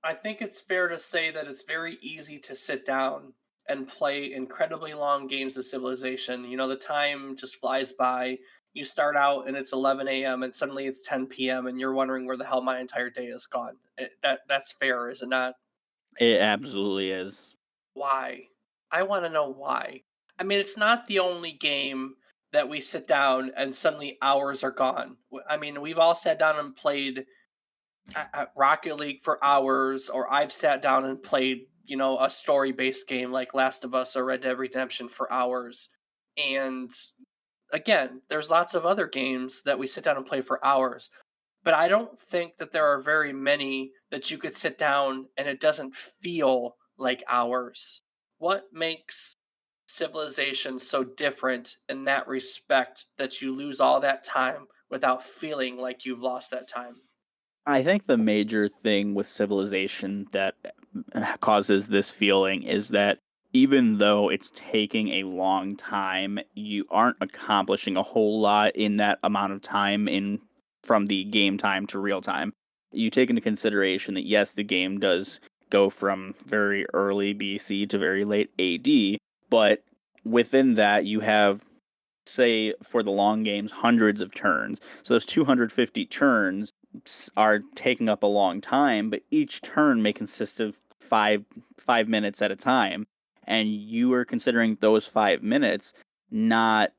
I think it's fair to say that it's very easy to sit down and play incredibly long games of Civilization. You know, the time just flies by. You start out and it's 11 a.m. and suddenly it's 10 p.m. and you're wondering where the hell my entire day is gone. That's fair, is it not? it absolutely is. Why? I want to know why. I mean, it's not the only game that we sit down and suddenly hours are gone. I mean, we've all sat down and played at Rocket League for hours, or I've sat down and played, you know, a story based game like Last of Us or Red Dead Redemption for hours. And again, there's lots of other games that we sit down and play for hours. But I don't think that there are very many that you could sit down and it doesn't feel like hours. What makes Civilization so different in that respect that you lose all that time without feeling like you've lost that time? I think the major thing with Civilization that causes this feeling is that even though it's taking a long time, you aren't accomplishing a whole lot in that amount of time in from the game time to real time. You take into consideration that yes, the game does go from very early BC to very late AD, but within that you have say for the long games, hundreds of turns. So those 250 turns are taking up a long time, but each turn may consist of 5 minutes at a time, and you are considering those 5 minutes, not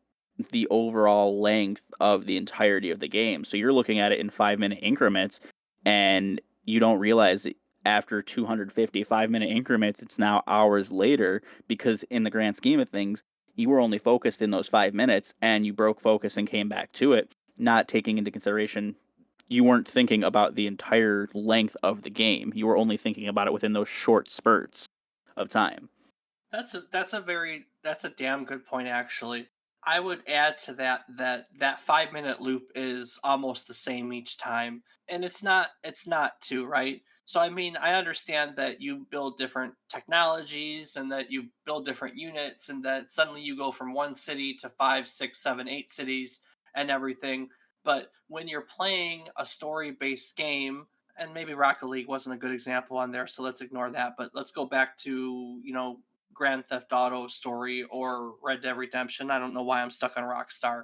the overall length of the entirety of the game. So you're looking at it in 5 minute increments, and you don't realize that after 250 5 minute increments, it's now hours later, because in the grand scheme of things, you were only focused in those 5 minutes and you broke focus and came back to it, not taking into consideration you weren't thinking about the entire length of the game. You were only thinking about it within those short spurts of time. That's a damn good point actually. I would add to that 5 minute loop is almost the same each time. And it's not too, right? So I mean I understand that you build different technologies and that you build different units and that suddenly you go from one city to five, six, seven, eight cities and everything. But when you're playing a story based game, and maybe Rocket League wasn't a good example on there, so let's ignore that. But let's go back to, Grand Theft Auto story or Red Dead Redemption. I don't know why I'm stuck on Rockstar.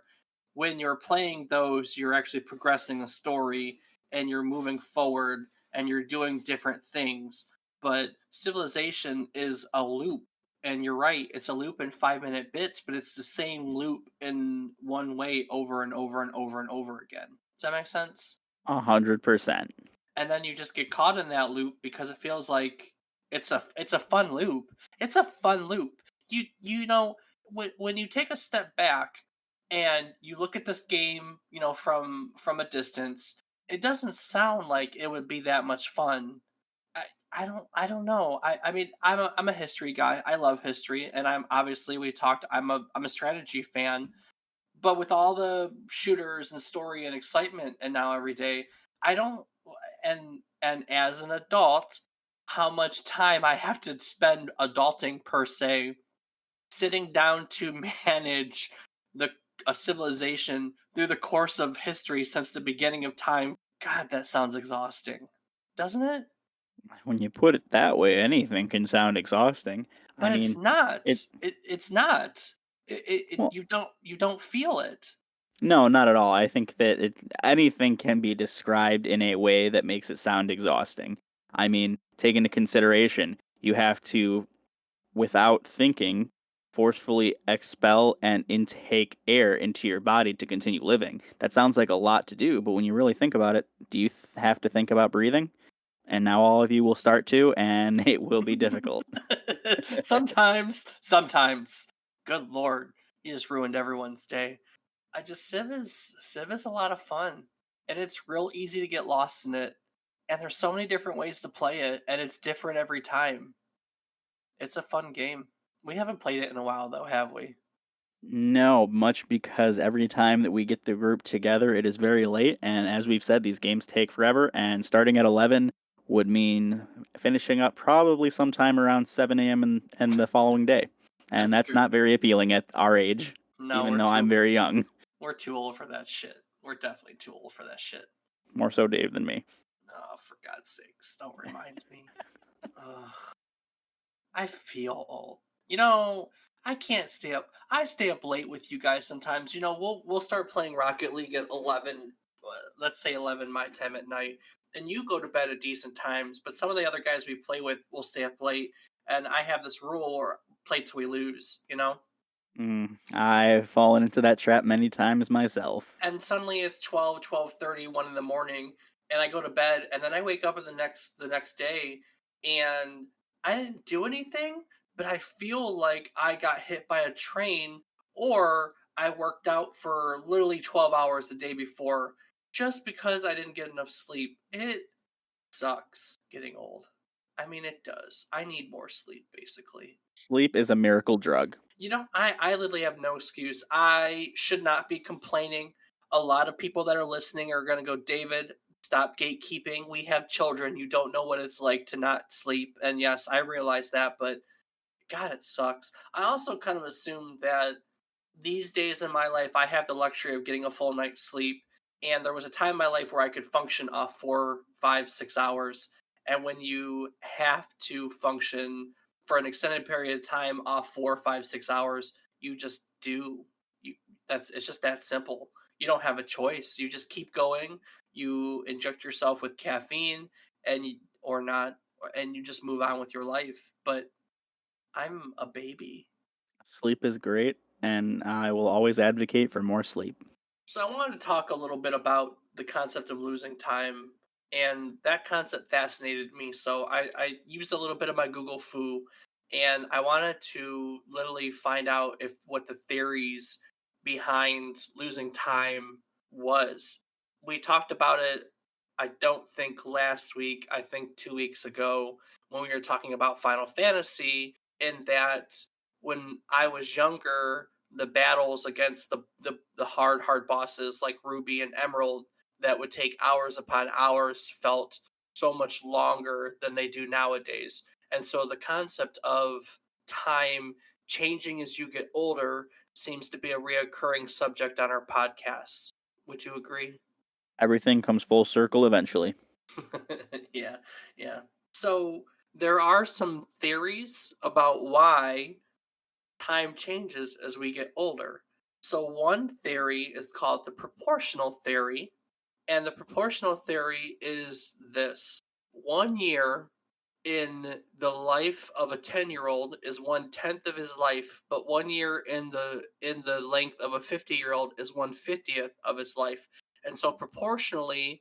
When you're playing those, you're actually progressing the story and you're moving forward and you're doing different things. But Civilization is a loop. And you're right, it's a loop in 5 minute bits, but it's the same loop in one way over and over and over and over again. Does that make sense? 100%. And then you just get caught in that loop because it feels like it's a fun loop. It's a fun loop. When you take a step back and you look at this game, from a distance, it doesn't sound like it would be that much fun. I don't know. I mean I'm a history guy. I love history, and I'm obviously we talked. I'm a strategy fan, but with all the shooters and story and excitement and now every day, I don't. And as an adult, how much time I have to spend adulting per se, sitting down to manage the a civilization through the course of history since the beginning of time. God, that sounds exhausting, doesn't it? When you put it that way, anything can sound exhausting. I But it's mean, it, not. It's not. well, You don't feel it. no, not at all. I think that anything can be described in a way that makes it sound exhausting. I mean, take into consideration, you have to, without thinking, forcefully expel and intake air into your body to continue living. That sounds like a lot to do, but when you really think about it, do you have to think about breathing? And now all of you will start to, and it will be difficult. Sometimes. Good lord, you just ruined everyone's day. Civ is a lot of fun, and it's real easy to get lost in it. And there's so many different ways to play it, and it's different every time. It's a fun game. We haven't played it in a while, though, have we? No, much because every time that we get the group together, it is very late. And as we've said, these games take forever. And starting at 11 would mean finishing up probably sometime around 7 a.m. And the following day. And That's that's true. not very appealing at our age, No, even though I'm very young. we're too old for that shit. We're definitely too old for that shit. More so Dave than me. Oh, for God's sakes, don't remind me. Ugh. I feel old. I can't stay up. I stay up late with you guys sometimes. We'll start playing Rocket League at 11. Let's say 11 my time at night, and you go to bed at decent times. But some of the other guys we play with will stay up late, and I have this rule: or play till we lose. I've fallen into that trap many times myself. And suddenly it's 12, 12:30, 1 in the morning, and I go to bed, and then I wake up in the next day, and I didn't do anything, but I feel like I got hit by a train, or I worked out for literally 12 hours the day before just because I didn't get enough sleep. It sucks getting old. I mean, it does. I need more sleep, basically. Sleep is a miracle drug. I literally have no excuse. I should not be complaining. A lot of people that are listening are going to go, David, stop gatekeeping. We have children. You don't know what it's like to not sleep. And yes, I realize that, but God, it sucks. I also kind of assume that these days in my life, I have the luxury of getting a full night's sleep. And there was a time in my life where I could function off 4, 5, 6 hours. And when you have to function for an extended period of time off 4, 5, 6 hours, you just do. You It's just that simple. You don't have a choice. You just keep going. You inject yourself with caffeine, or not, and you just move on with your life. But I'm a baby. Sleep is great, and I will always advocate for more sleep. So I wanted to talk a little bit about the concept of losing time, and that concept fascinated me. So I used a little bit of my Google Foo, and I wanted to literally find out if what the theories behind losing time was. We talked about it, I don't think last week, I think 2 weeks ago, when we were talking about Final Fantasy, in that when I was younger, the battles against the hard bosses like Ruby and Emerald that would take hours upon hours felt so much longer than they do nowadays. And so the concept of time changing as you get older seems to be a reoccurring subject on our podcast. Would you agree? Everything comes full circle eventually. Yeah, yeah. So there are some theories about why time changes as we get older. So, one theory is called the proportional theory, and the proportional theory is this: 1 year in the life of a 10-year-old is 1/10 of his life, but 1 year in the length of a 50-year-old is 1/50th of his life. And so, proportionally,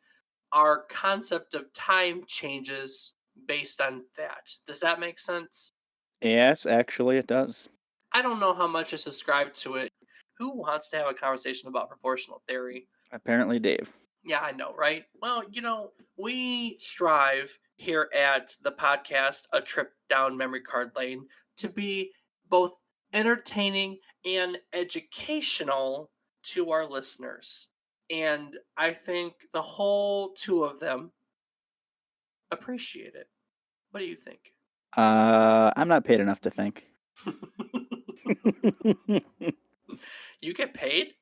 our concept of time changes based on that. Does that make sense? Yes, actually, it does. I don't know how much is ascribed to it. Who wants to have a conversation about proportional theory? Apparently, Dave. Yeah, I know, right? Well, we strive here at the podcast, A Trip Down Memory Card Lane, to be both entertaining and educational to our listeners. And I think the whole two of them appreciate it. What do you think? I'm not paid enough to think. You get paid?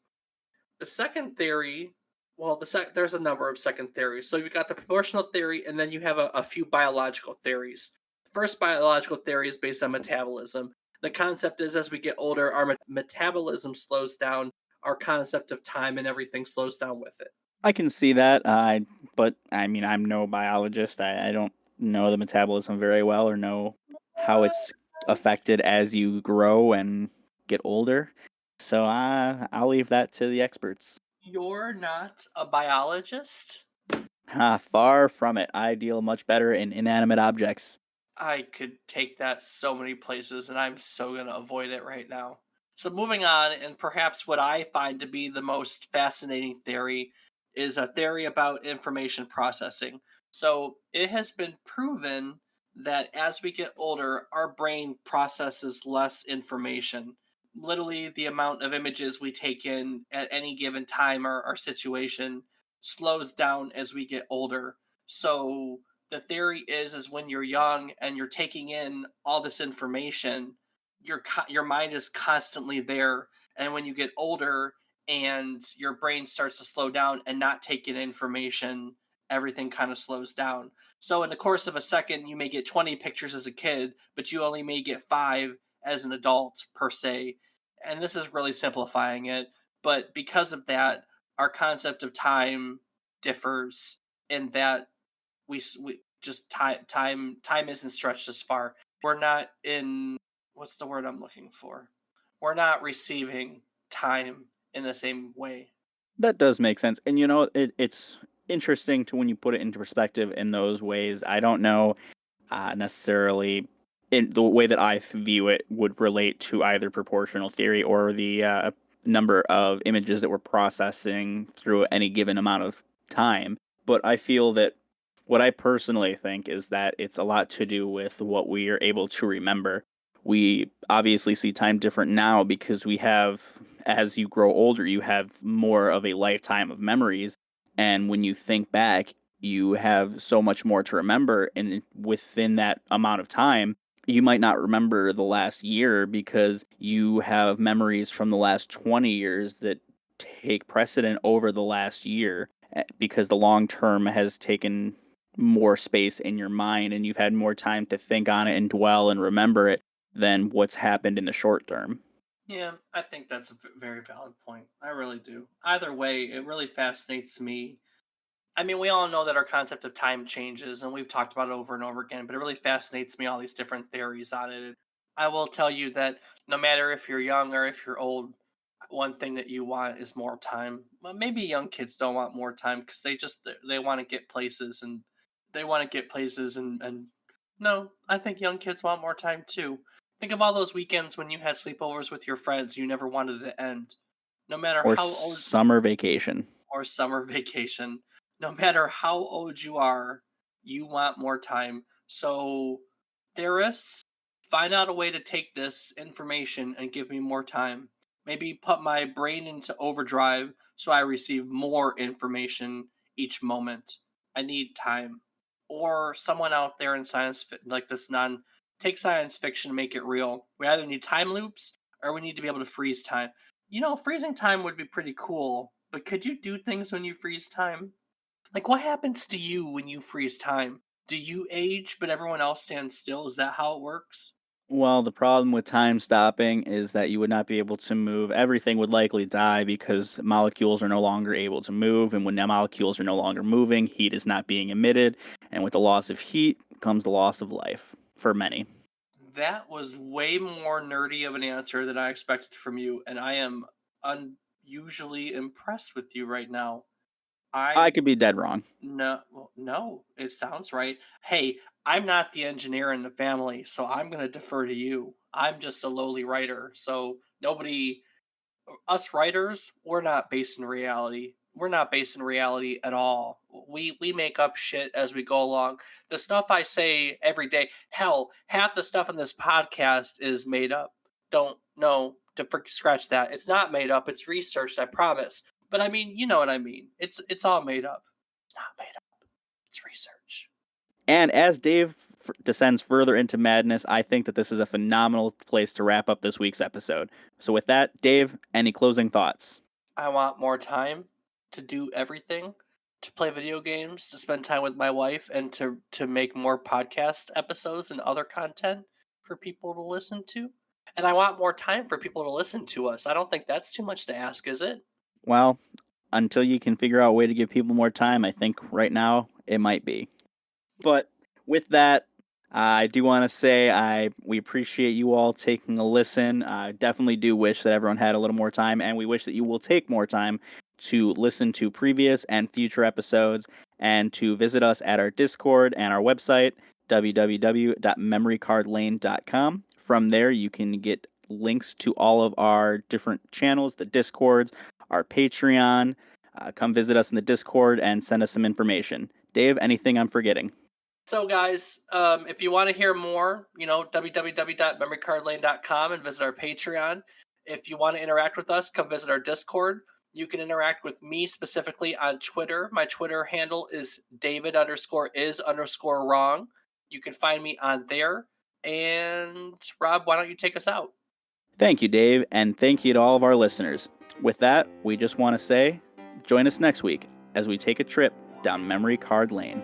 The second theory, well, there's a number of second theories. So you've got the proportional theory, and then you have a few biological theories. The first biological theory is based on metabolism. The concept is as we get older, our metabolism slows down, our concept of time and everything slows down with it. I can see that, but I mean, I'm no biologist. I don't know the metabolism very well or know how What? it's affected as you grow and get older. So I'll leave that to the experts. You're not a biologist? Far from it. I deal much better in inanimate objects. I could take that so many places, and I'm so going to avoid it right now. So, moving on, and perhaps what I find to be the most fascinating theory is a theory about information processing. So, it has been proven that as we get older, our brain processes less information. Literally, the amount of images we take in at any given time or situation slows down as we get older. So, the theory is when you're young and you're taking in all this information, your mind is constantly there, and when you get older and your brain starts to slow down and not take in information, everything kind of slows down. So in the course of a second you may get 20 pictures as a kid, but you only may get 5 as an adult per se. And this is really simplifying it, but because of that, our concept of time differs in that we just time isn't stretched as far. We're not in, what's the word I'm looking for? We're not receiving time in the same way. That does make sense. And it's interesting to when you put it into perspective in those ways. I don't know necessarily in the way that I view it would relate to either proportional theory or the number of images that we're processing through any given amount of time. But I feel that what I personally think is that it's a lot to do with what we are able to remember. We obviously see time different now because we have, as you grow older, you have more of a lifetime of memories. And when you think back, you have so much more to remember. And within that amount of time, you might not remember the last year because you have memories from the last 20 years that take precedent over the last year because the long term has taken more space in your mind and you've had more time to think on it and dwell and remember it than what's happened in the short term. Yeah, I think that's a very valid point. I really do. Either way, it really fascinates me. I mean, we all know that our concept of time changes, and we've talked about it over and over again, but it really fascinates me all these different theories on it. I will tell you that no matter if you're young or if you're old, one thing that you want is more time. Well, maybe young kids don't want more time because they want to get places and they want to get places and no, I think young kids want more time too. Think of all those weekends when you had sleepovers with your friends you never wanted to end. No matter Or how old summer vacation. or summer vacation, no matter how old you are, you want more time. So, theorists, find out a way to take this information and give me more time. Maybe put my brain into overdrive so I receive more information each moment. I need time. Or someone out there in like that's non take science fiction and make it real. We either need time loops or we need to be able to freeze time. Freezing time would be pretty cool, but could you do things when you freeze time? Like, what happens to you when you freeze time? Do you age, but everyone else stands still? Is that how it works? Well, the problem with time stopping is that you would not be able to move. Everything would likely die because molecules are no longer able to move. And when the molecules are no longer moving, heat is not being emitted. And with the loss of heat comes the loss of life for many. That was way more nerdy of an answer than I expected from you, and I am unusually impressed with you right now. I I could be dead wrong. No, well, no, it sounds right. Hey, I'm not the engineer in the family, so I'm going to defer to you. I'm just a lowly writer, so nobody us writers, we're not based in reality. We're not based in reality at all. We make up shit as we go along. The stuff I say every day, hell, half the stuff in this podcast is made up. Don't know to scratch that. It's not made up. It's researched. I promise. But I mean, you know what I mean. It's all made up. It's not made up. It's research. And as Dave descends further into madness, I think that this is a phenomenal place to wrap up this week's episode. So, with that, Dave, any closing thoughts? I want more time to do everything, to play video games, to spend time with my wife, and to make more podcast episodes and other content for people to listen to. And I want more time for people to listen to us. I don't think that's too much to ask, is it? Well, until you can figure out a way to give people more time, I think right now it might be. But with that, I do want to say we appreciate you all taking a listen. I definitely do wish that everyone had a little more time, and we wish that you will take more time to listen to previous and future episodes and to visit us at our Discord and our website, www.memorycardlane.com. From there, you can get links to all of our different channels, the Discords, our Patreon. Come visit us in the Discord and send us some information. Dave, anything I'm forgetting? So, guys, if you want to hear more, www.memorycardlane.com and visit our Patreon. If you want to interact with us, come visit our Discord. You can interact with me specifically on Twitter. My Twitter handle is David_is_wrong. You can find me on there. And Rob, why don't you take us out? Thank you, Dave, and thank you to all of our listeners. With that, we just want to say join us next week as we take a trip down memory card lane.